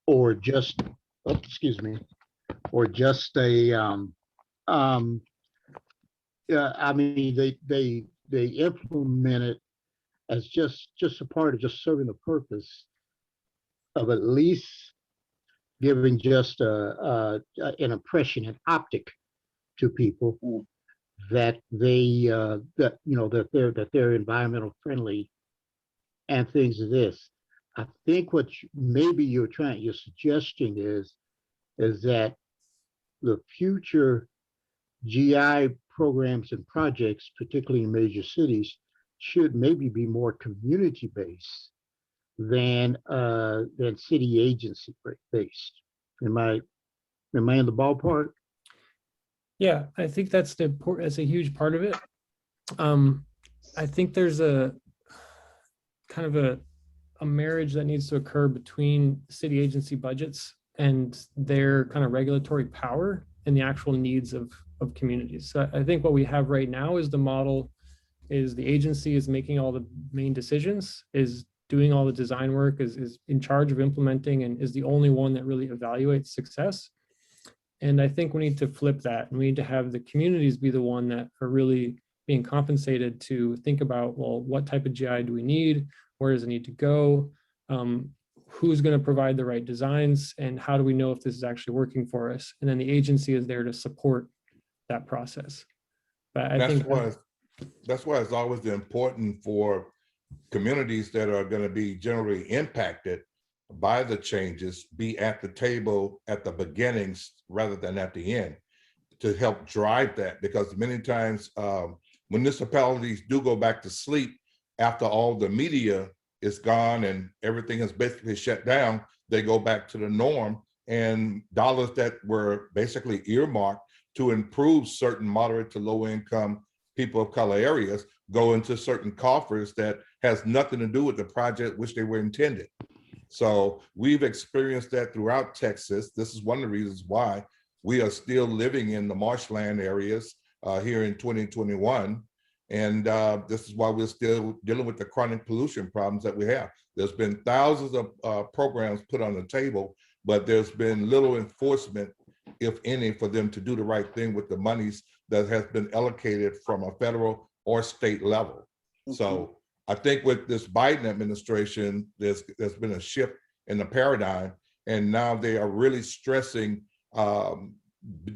or just I mean, they implement it as just a part of just serving the purpose of at least giving just an impression, an optic to people that that they're environmental friendly and things of this. I think what your suggestion is that the future GI programs and projects, particularly in major cities, should maybe be more community based than city agency based. Am I in the ballpark? Yeah, I think that's a huge part of it. I think there's a kind of a marriage that needs to occur between city agency budgets and their kind of regulatory power and the actual needs of communities. So I think what we have right now is the model is the agency is making all the main decisions, is doing all the design work, is in charge of implementing, and is the only one that really evaluates success. And I think we need to flip that, and we need to have the communities be the one that are really being compensated to think about, well, what type of GI do we need? Where does it need to go? Who's going to provide the right designs? And how do we know if this is actually working for us? And then the agency is there to support that process. But I think that's why it's always important for communities that are going to be generally impacted by the changes be at the table at the beginnings rather than at the end, to help drive that, because many times municipalities do go back to sleep after all the media is gone and everything is basically shut down. They go back to the norm, and dollars that were basically earmarked to improve certain moderate to low income people of color areas go into certain coffers that has nothing to do with the project which they were intended. So we've experienced that throughout Texas. This is one of the reasons why we are still living in the marshland areas here in 2021. And this is why we're still dealing with the chronic pollution problems that we have. There's been thousands of programs put on the table, but there's been little enforcement, if any, for them to do the right thing with the monies that has been allocated from a federal or state level. So I think with this Biden administration, there's been a shift in the paradigm, and now they are really stressing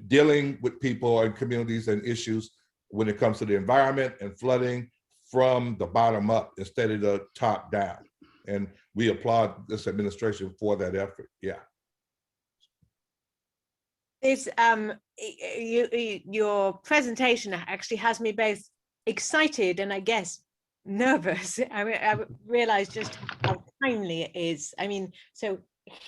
dealing with people and communities and issues when it comes to the environment and flooding from the bottom up instead of the top down. And we applaud this administration for that effort. Yeah. This your presentation actually has me both excited and I guess nervous. I realized just how timely it is. I mean, so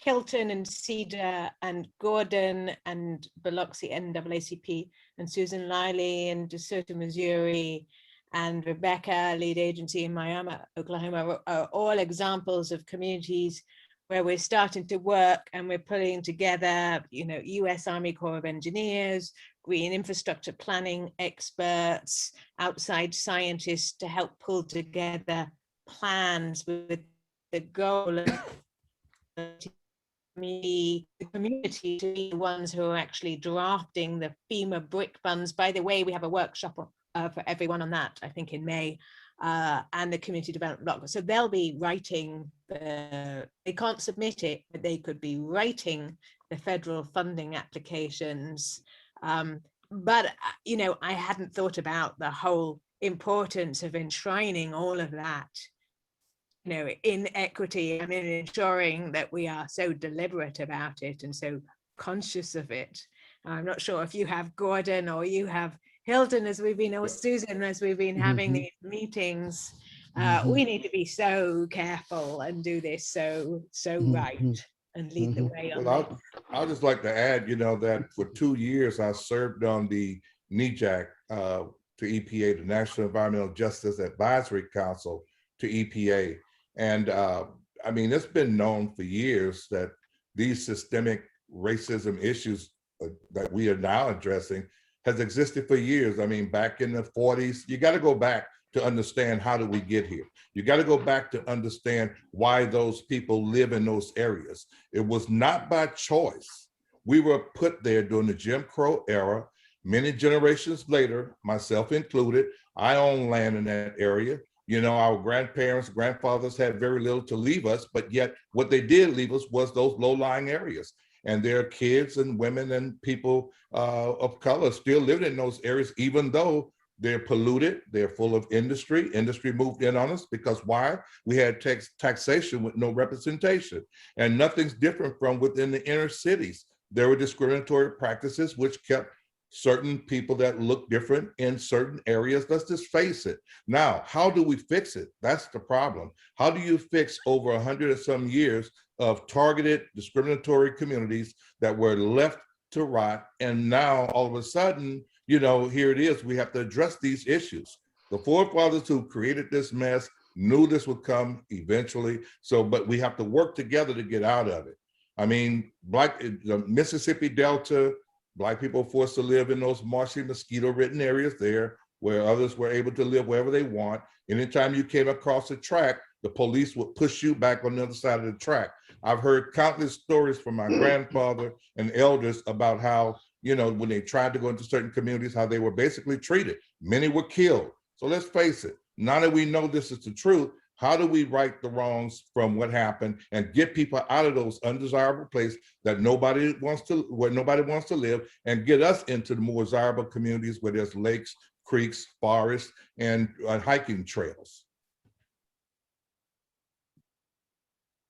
Hilton and Cedar and Gordon and Biloxi NAACP and Susan Liley and DeSoto, Missouri, and Rebecca, lead agency in Miami, Oklahoma, are all examples of communities where we're starting to work and we're putting together, you know, US Army Corps of Engineers, green infrastructure planning experts, outside scientists to help pull together plans with the goal of the community to be the ones who are actually drafting the FEMA brick funds. By the way, we have a workshop for everyone on that, I think in May, and the community development block. So they'll be writing they can't submit it, but they could be writing the federal funding applications. But you know, I hadn't thought about the whole importance of enshrining all of that, you know, in equity. I mean, ensuring that we are so deliberate about it and so conscious of it. I'm not sure if you have Gordon or you have Hilton, as we've been, or Susan, as we've been having these meetings. We need to be so careful and do this so right and lead the way on Well, I'll just like to add, you know, that for 2 years I served on the NEJAC to EPA, the National Environmental Justice Advisory Council to EPA. And I mean, it's been known for years that these systemic racism issues that we are now addressing has existed for years. I mean, back in the 40s, you got to go back to understand how did we get here. You got to go back to understand why those people live in those areas. It was not by choice. We were put there during the Jim Crow era. Many generations later, myself included, I own land in that area. You know, our grandparents, grandfathers had very little to leave us, but yet what they did leave us was those low-lying areas. And there are kids and women and people of color still living in those areas, even though they're polluted, they're full of industry. Industry moved in on us because why? We had taxation with no representation. And nothing's different from within the inner cities. There were discriminatory practices which kept certain people that look different in certain areas. Let's just face it. Now, how do we fix it? That's the problem. How do you fix over 100 or some years of targeted discriminatory communities that were left to rot? And now all of a sudden, you know, here it is, we have to address these issues. The forefathers who created this mess knew this would come eventually. So, but we have to work together to get out of it. I mean, the Mississippi Delta, Black people forced to live in those marshy, mosquito-ridden areas there, where others were able to live wherever they want. Anytime you came across a track, the police would push you back on the other side of the track. I've heard countless stories from my grandfather and elders about how, you know, when they tried to go into certain communities, how they were basically treated. Many were killed. So let's face it, now that we know this is the truth, how do we right the wrongs from what happened and get people out of those undesirable places that where nobody wants to live, and get us into the more desirable communities where there's lakes, creeks, forests, and hiking trails?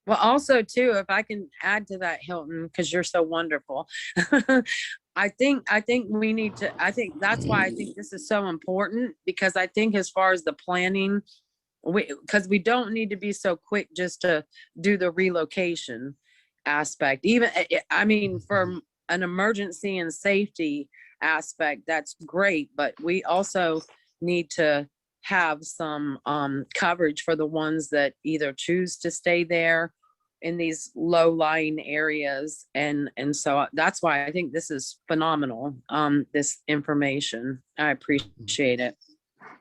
Well, also too, if I can add to that, Hilton, because you're so wonderful. I think we need to, I think that's why I think this is so important, because I think as far as the planning, because we don't need to be so quick just to do the relocation aspect. Even, I mean, from an emergency and safety aspect, that's great, but we also need to have some coverage for the ones that either choose to stay there in these low-lying areas. And so that's why I think this is phenomenal, this information. I appreciate it.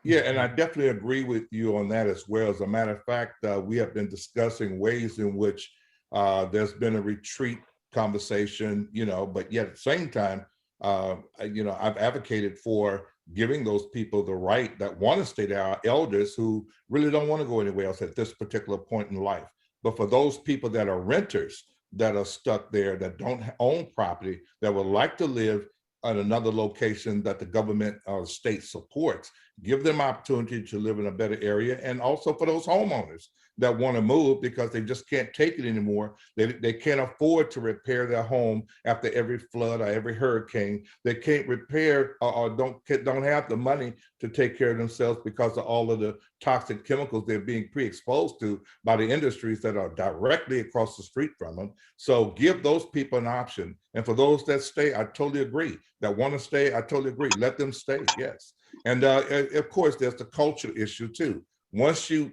Yeah, and I definitely agree with you on that as well. As a matter of fact, we have been discussing ways in which there's been a retreat conversation, but yet at the same time, I've advocated for giving those people the right that want to stay there, our elders who really don't want to go anywhere else at this particular point in life. But for those people that are renters that are stuck there, that don't own property, that would like to live at another location that the government or state supports, give them opportunity to live in a better area. And also for those homeowners that want to move because they just can't take it anymore. They can't afford to repair their home after every flood or every hurricane. They can't repair or don't have the money to take care of themselves because of all of the toxic chemicals they're being pre-exposed to by the industries that are directly across the street from them. So give those people an option. And for those that stay, I totally agree. That want to stay, I totally agree. Let them stay, yes. And of course, there's the culture issue too. Once you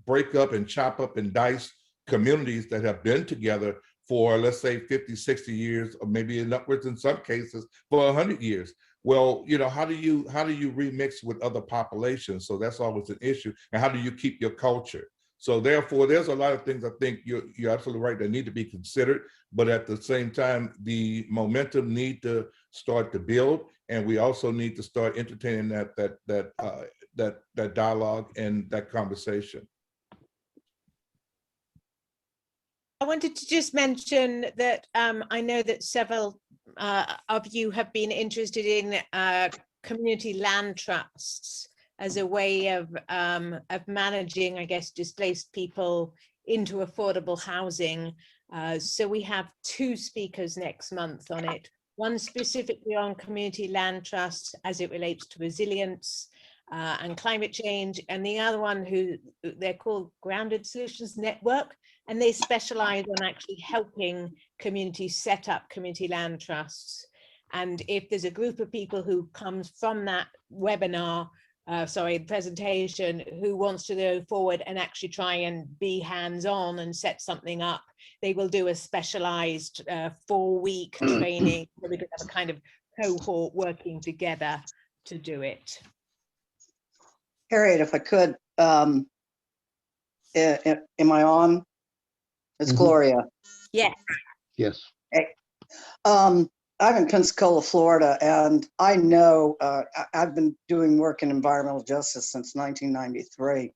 break up and chop up and dice communities that have been together for, let's say, 50, 60 years, or maybe upwards in some cases for 100 years. Well, how do you remix with other populations? So that's always an issue. And how do you keep your culture? So therefore, there's a lot of things I think you're absolutely right that need to be considered. But at the same time, the momentum need to start to build, and we also need to start entertaining that dialogue and that conversation. I wanted to just mention that I know that several of you have been interested in community land trusts as a way of managing, I guess, displaced people into affordable housing. So we have 2 speakers next month on it. One specifically on community land trusts as it relates to resilience and climate change, and the other one who they're called Grounded Solutions Network, and they specialize on actually helping communities set up community land trusts. And if there's a group of people who comes from that webinar, presentation, who wants to go forward and actually try and be hands-on and set something up, they will do a specialized 4-week training where we could have a kind of cohort working together to do it. Harriet, if I could, am I on? It's Gloria. Yes. Yes. Hey. I'm in Pensacola, Florida, and I know I've been doing work in environmental justice since 1993.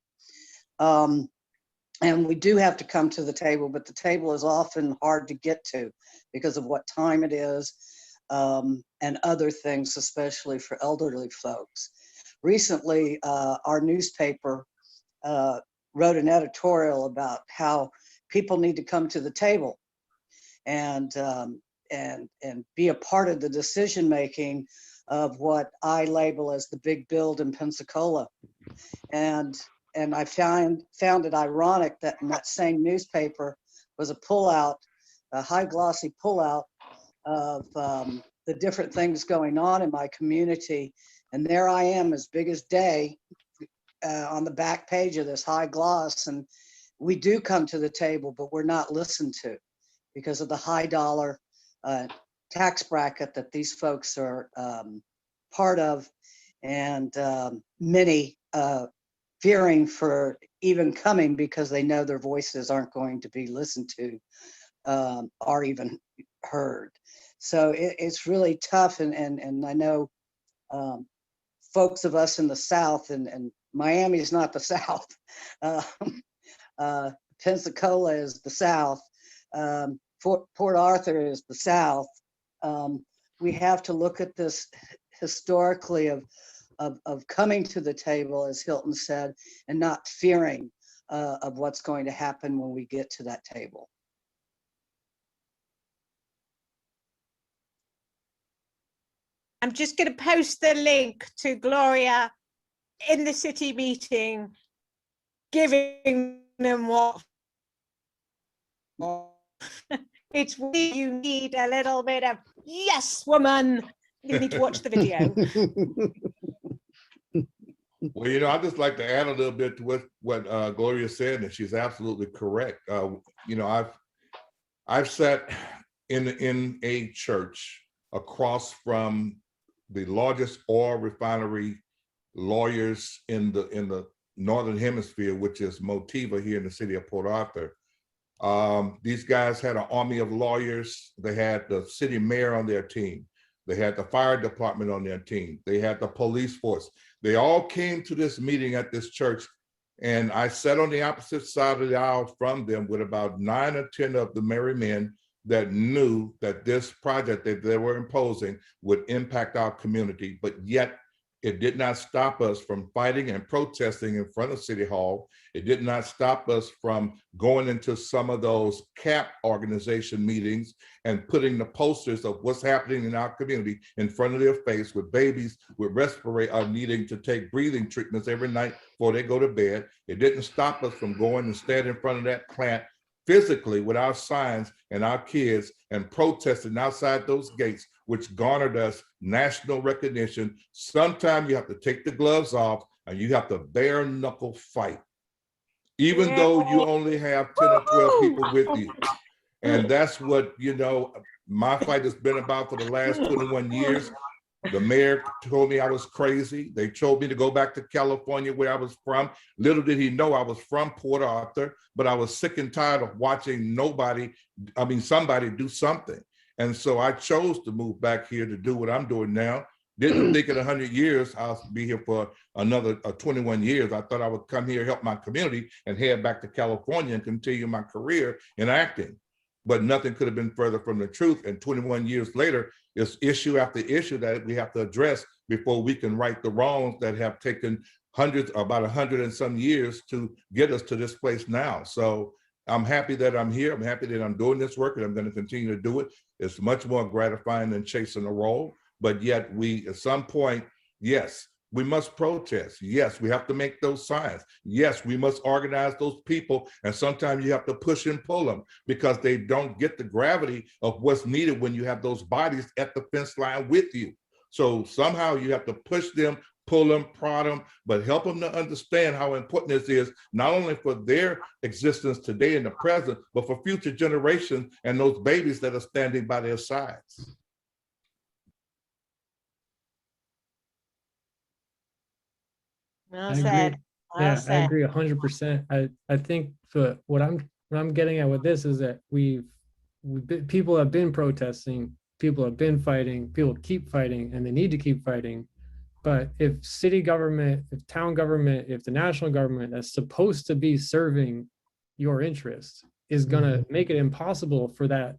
And we do have to come to the table, but the table is often hard to get to because of what time it is and other things, especially for elderly folks. Recently, our newspaper wrote an editorial about how people need to come to the table and be a part of the decision making of what I label as the big build in Pensacola. And I found it ironic that in that same newspaper was a pullout, a high glossy pullout of the different things going on in my community. And there I am, as big as day, on the back page of this high gloss. And we do come to the table, but we're not listened to because of the high dollar tax bracket that these folks are part of, and many fearing for even coming because they know their voices aren't going to be listened to or even heard. So it's really tough, and I know folks of us in the South, and Miami is not the South. Pensacola is the South. Port Arthur is the South. We have to look at this historically of coming to the table, as Hilton said, and not fearing of what's going to happen when we get to that table. I'm just going to post the link to Gloria in the city meeting, giving them what it's really, you need a little bit of yes, woman. You need to watch the video. Well, I'd just like to add a little bit to what Gloria said, and she's absolutely correct. I've sat in a church across from the largest oil refinery lawyers in the Northern Hemisphere, which is Motiva here in the city of Port Arthur. These guys had an army of lawyers. They had the city mayor on their team. They had the fire department on their team. They had the police force. They all came to this meeting at this church, and I sat on the opposite side of the aisle from them with about 9 or 10 of the merry men that knew that this project that they were imposing would impact our community, but yet it did not stop us from fighting and protesting in front of City Hall. It did not stop us from going into some of those CAP organization meetings and putting the posters of what's happening in our community in front of their face, with babies with respirator needing to take breathing treatments every night before they go to bed. It didn't stop us from going and stand in front of that plant physically with our signs and our kids and protesting outside those gates, which garnered us national recognition. Sometimes you have to take the gloves off and you have to bare knuckle fight, even though you only have 10 or 12 people with you. And that's what, you know, my fight has been about for the last 21 years. The mayor told me I was crazy. They told me to go back to California, where I was from. Little did he know I was from Port Arthur, but I was sick and tired of watching somebody do something. And so I chose to move back here to do what I'm doing now. Didn't think in 100 years I'll be here for another 21 years. I thought I would come here, help my community, and head back to California and continue my career in acting. But nothing could have been further from the truth. And 21 years later, it's issue after issue that we have to address before we can right the wrongs that have taken about 100 and some years to get us to this place now. So I'm happy that I'm here. I'm happy that I'm doing this work, and I'm going to continue to do it. It's much more gratifying than chasing a role. But yet we, at some point, yes, we must protest. Yes, we have to make those signs. Yes, we must organize those people. And sometimes you have to push and pull them because they don't get the gravity of what's needed when you have those bodies at the fence line with you. So somehow you have to push them, pull them, prod them, but help them to understand how important this is, not only for their existence today in the present, but for future generations and those babies that are standing by their sides. Well I said. agree. Well Yeah, I said. agree 100%. I think what I'm getting at with this is that people have been protesting, people have been fighting, people keep fighting, and they need to keep fighting. But if city government, if town government, if the national government that's supposed to be serving your interests is gonna make it impossible for that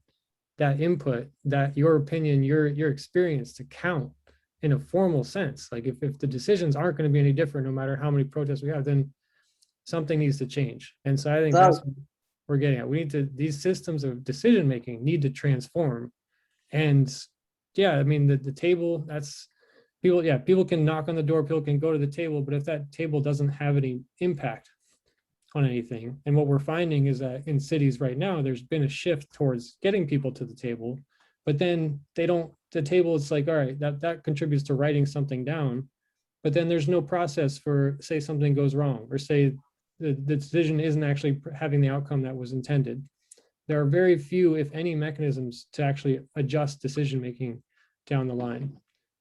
input, that your opinion, your experience to count in a formal sense, like if the decisions aren't going to be any different, no matter how many protests we have, then something needs to change. And so I think that's what we're getting at. We need to, these systems of decision making need to transform. And yeah, I mean, the table, that's people, yeah, people can knock on the door, people can go to the table, but if that table doesn't have any impact on anything, and what we're finding is that in cities right now, there's been a shift towards getting people to the table, but then they don't, the table is like, all right, that contributes to writing something down, but then there's no process for, say something goes wrong, or say the decision isn't actually having the outcome that was intended. There are very few, if any, mechanisms to actually adjust decision-making down the line.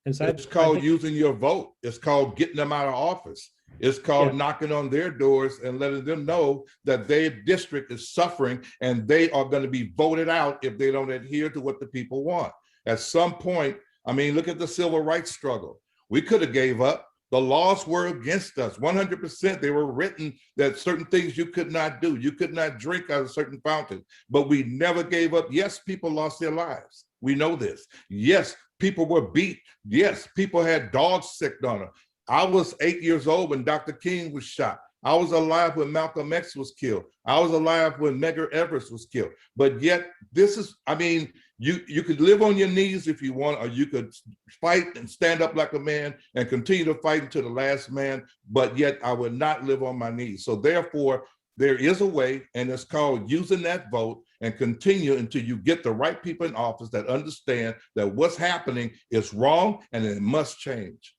And so it's called using your vote. It's called getting them out of office. It's called knocking on their doors and letting them know that their district is suffering and they are going to be voted out if they don't adhere to what the people want. At some point, I mean, look at the civil rights struggle. We could have gave up. The laws were against us 100%. They were written that certain things you could not do. You could not drink out of certain fountains, but we never gave up. Yes, people lost their lives. We know this. Yes, people were beat. Yes, people had dogs sick on them. I was 8 years old when Dr. King was shot. I was alive when Malcolm X was killed. I was alive when Medgar Evers was killed. But yet this is, I mean, you could live on your knees if you want, or you could fight and stand up like a man and continue to fight until the last man, but yet I would not live on my knees. So therefore, there is a way, and it's called using that vote, and continue until you get the right people in office that understand that what's happening is wrong and it must change.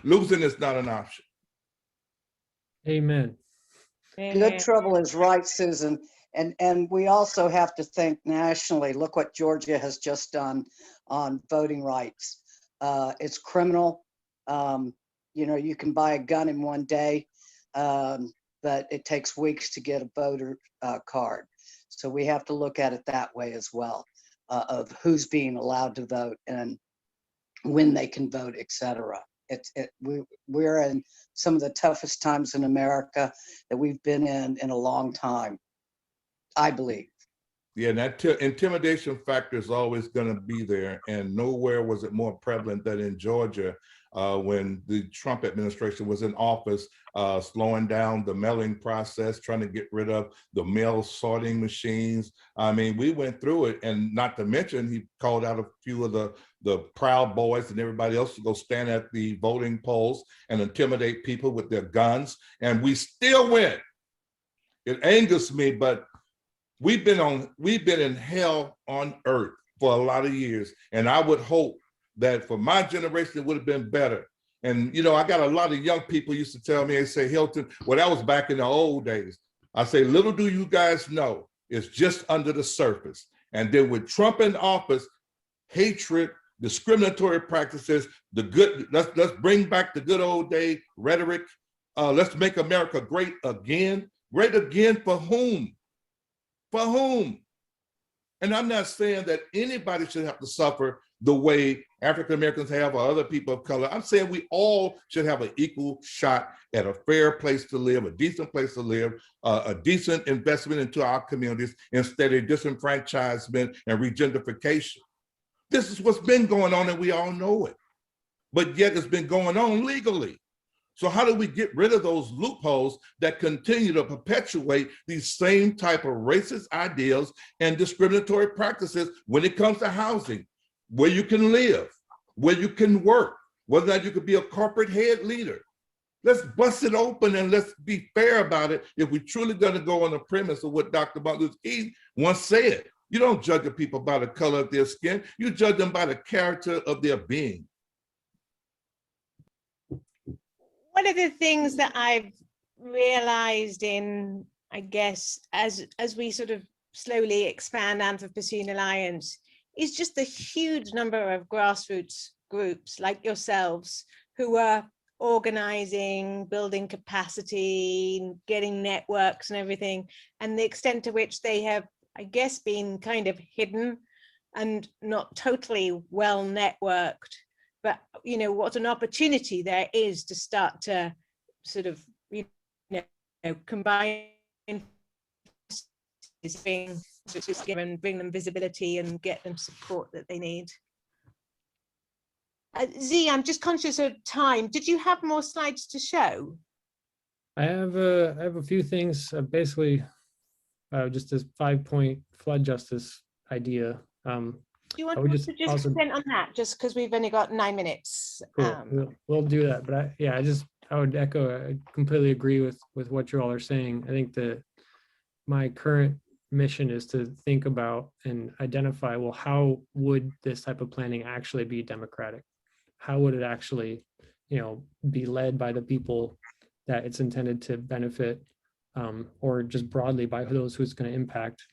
Losing is not an option. Amen. Good trouble is right, Susan. And we also have to think nationally. Look what Georgia has just done on voting rights. It's criminal. You know, you can buy a gun in one day, but it takes weeks to get a voter card. So we have to look at it that way as well, of who's being allowed to vote and when they can vote, et cetera. We're in some of the toughest times in America that we've been in a long time, I believe. Yeah, and that intimidation factor is always going to be there. And nowhere was it more prevalent than in Georgia when the Trump administration was in office, slowing down the mailing process, trying to get rid of the mail sorting machines. I mean, we went through it, and not to mention, he called out a few of the Proud Boys and everybody else to go stand at the voting polls and intimidate people with their guns. And we still win. It angers me, but we've been in hell on earth for a lot of years. And I would hope that for my generation, it would have been better. And, you know, I got a lot of young people used to tell me, they say, Hilton, well, that was back in the old days. I say, little do you guys know, it's just under the surface. And then with Trump in office, hatred, discriminatory practices, let's bring back the good old day rhetoric. Let's make America great again. Great again for whom? For whom? And I'm not saying that anybody should have to suffer the way African Americans have or other people of color. I'm saying we all should have an equal shot at a fair place to live, a decent place to live, a decent investment into our communities instead of disenfranchisement and regentrification. This is what's been going on, and we all know it. But yet it's been going on legally. So how do we get rid of those loopholes that continue to perpetuate these same type of racist ideals and discriminatory practices when it comes to housing, where you can live, where you can work, whether or not you could be a corporate head leader? Let's bust it open and let's be fair about it if we're truly going to go on the premise of what Dr. Martin Luther King once said. You don't judge a people by the color of their skin. You judge them by the character of their being. One of the things that I've realized in, I guess, as we sort of slowly expand Anthropocene Alliance, is just the huge number of grassroots groups like yourselves who are organizing, building capacity, getting networks and everything, and the extent to which they have, I guess, been kind of hidden and not totally well networked. But, you know, what an opportunity there is to start to sort of, you know, combine and bring them visibility and get them support that they need. Z, I'm just conscious of time. Did you have more slides to show? I have a few things, basically just this 5-point flood justice idea. Do you want would to just just also- comment on that, just because we've only got 9 minutes? Cool. We'll do that. But I would echo, I completely agree with what you all are saying. I think that my current mission is to think about and identify, well, how would this type of planning actually be democratic? How would it actually, you know, be led by the people that it's intended to benefit, or just broadly by those who it's going to impact?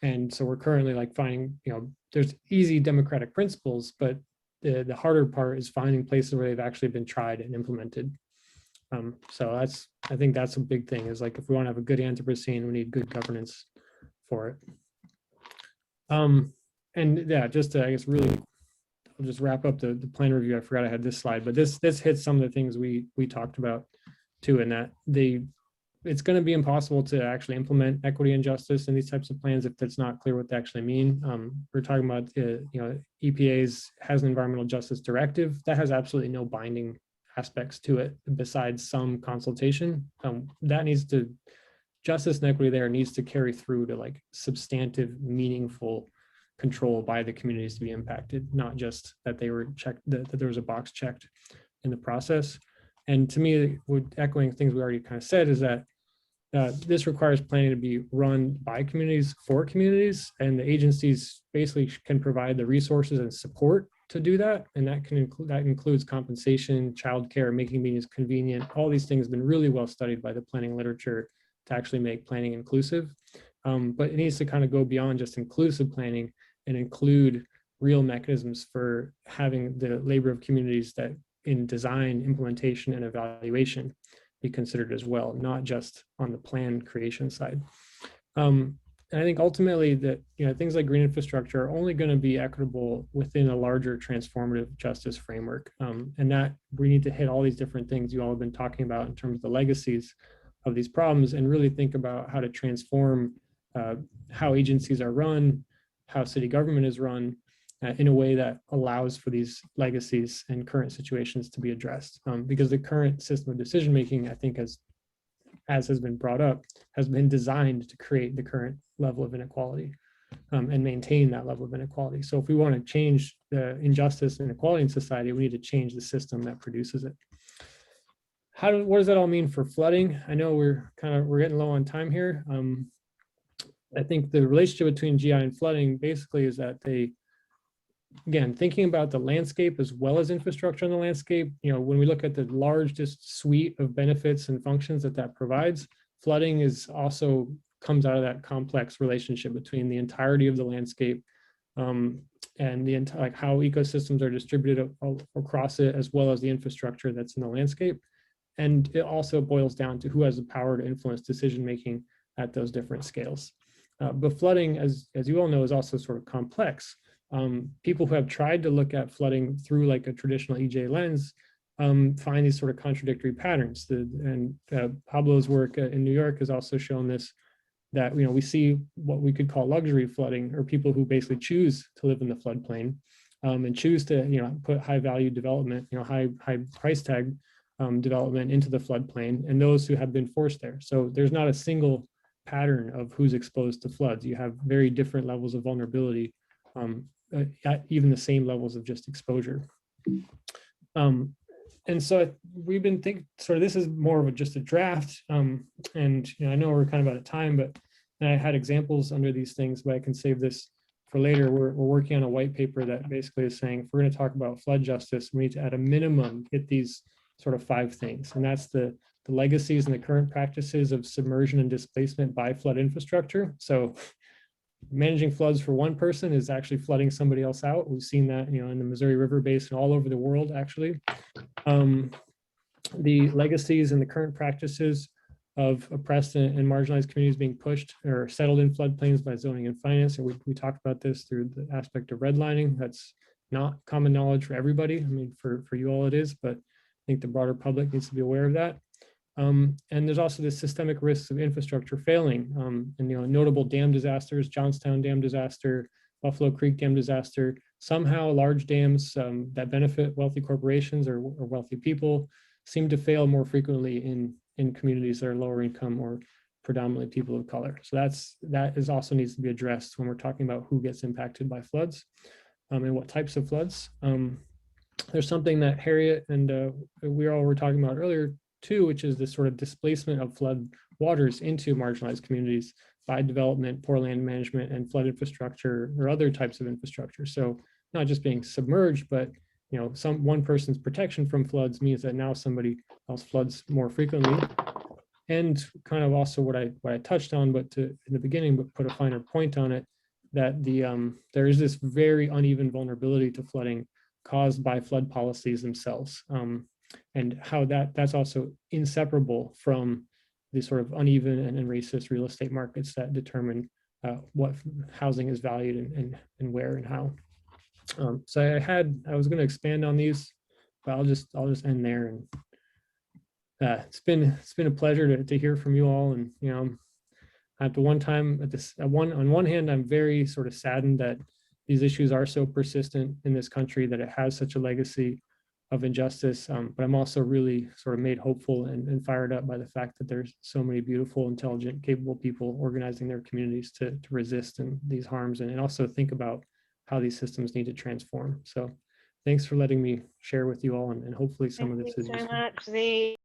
And so we're currently like finding, you know, there's easy democratic principles, but the harder part is finding places where they've actually been tried and implemented. So I think that's a big thing, is like, if we want to have a good Anthropocene, we need good governance for it. And yeah, just to, I guess, really, I'll just wrap up the plan review. I forgot I had this slide, but this hits some of the things we talked about too, in that it's going to be impossible to actually implement equity and justice in these types of plans if it's not clear what they actually mean. We're talking about, you know, EPA's has an environmental justice directive that has absolutely no binding aspects to it besides some consultation. That needs to, justice and equity there needs to carry through to like substantive, meaningful control by the communities to be impacted, not just that they were checked, that there was a box checked in the process. And to me, echoing things we already kind of said, is that this requires planning to be run by communities for communities, and the agencies basically can provide the resources and support to do that. And that includes compensation, childcare, making meetings convenient. All these things have been really well studied by the planning literature to actually make planning inclusive. but it needs to kind of go beyond just inclusive planning and include real mechanisms for having the labor of communities that in design, implementation, and evaluation be considered as well, not just on the plan creation side. And I think ultimately that, you know, things like green infrastructure are only going to be equitable within a larger transformative justice framework. And that we need to hit all these different things you all have been talking about in terms of the legacies of these problems, and really think about how to transform how agencies are run, how city government is run, in a way that allows for these legacies and current situations to be addressed. Because the current system of decision-making, I think, as has been brought up, has been designed to create the current level of inequality and maintain that level of inequality. So if we want to change the injustice and inequality in society, we need to change the system that produces it. What does that all mean for flooding? I know we're getting low on time here. I think the relationship between GI and flooding basically is that they, again, thinking about the landscape as well as infrastructure on the landscape, you know, when we look at the large just suite of benefits and functions that provides, flooding is also comes out of that complex relationship between the entirety of the landscape and the entire, like how ecosystems are distributed across it, as well as the infrastructure that's in the landscape. And it also boils down to who has the power to influence decision-making at those different scales. But flooding, as you all know, is also sort of complex. People who have tried to look at flooding through like a traditional EJ lens find these sort of contradictory patterns. Pablo's work in New York has also shown this, that, you know, we see what we could call luxury flooding, or people who basically choose to live in the floodplain and choose to, you know, put high value development, you know, high price tag development into the floodplain, and those who have been forced there. So there's not a single pattern of who's exposed to floods. You have very different levels of vulnerability at even the same levels of just exposure. And so we've been thinking, sort of, this is more of just a draft. And you know, I know we're kind of out of time, but I had examples under these things, but I can save this for later. We're working on a white paper that basically is saying, if we're going to talk about flood justice, we need to, at a minimum, hit these sort of 5 things. And that's the legacies and the current practices of submersion and displacement by flood infrastructure. So managing floods for one person is actually flooding somebody else out. We've seen that, you know, in the Missouri River Basin, all over the world, actually. The legacies and the current practices of oppressed and marginalized communities being pushed or settled in floodplains by zoning and finance. And we talked about this through the aspect of redlining. That's not common knowledge for everybody. I mean, for you all it is, but I think the broader public needs to be aware of that. And there's also the systemic risks of infrastructure failing, and, you know, notable dam disasters, Johnstown Dam disaster, Buffalo Creek Dam disaster. Somehow large dams that benefit wealthy corporations or wealthy people seem to fail more frequently in communities that are lower income or predominantly people of color. So that is also needs to be addressed when we're talking about who gets impacted by floods and what types of floods. There's something that Harriet and we all were talking about earlier too, which is this sort of displacement of flood waters into marginalized communities by development, poor land management, and flood infrastructure or other types of infrastructure. So not just being submerged, but, you know, one person's protection from floods means that now somebody else floods more frequently. And kind of also what I touched on, but in the beginning, but put a finer point on it, that there is this very uneven vulnerability to flooding caused by flood policies themselves. And how that's also inseparable from the sort of uneven and racist real estate markets that determine what housing is valued and where and how. So I was going to expand on these, but I'll just end there. And it's been a pleasure to hear from you all. And, you know, at the one time on one hand, I'm very sort of saddened that these issues are so persistent in this country, that it has such a legacy of injustice, but I'm also really sort of made hopeful and fired up by the fact that there's so many beautiful, intelligent, capable people organizing their communities to resist these harms and also think about how these systems need to transform. So thanks for letting me share with you all, and hopefully some of this is Thank you so useful. much, Z.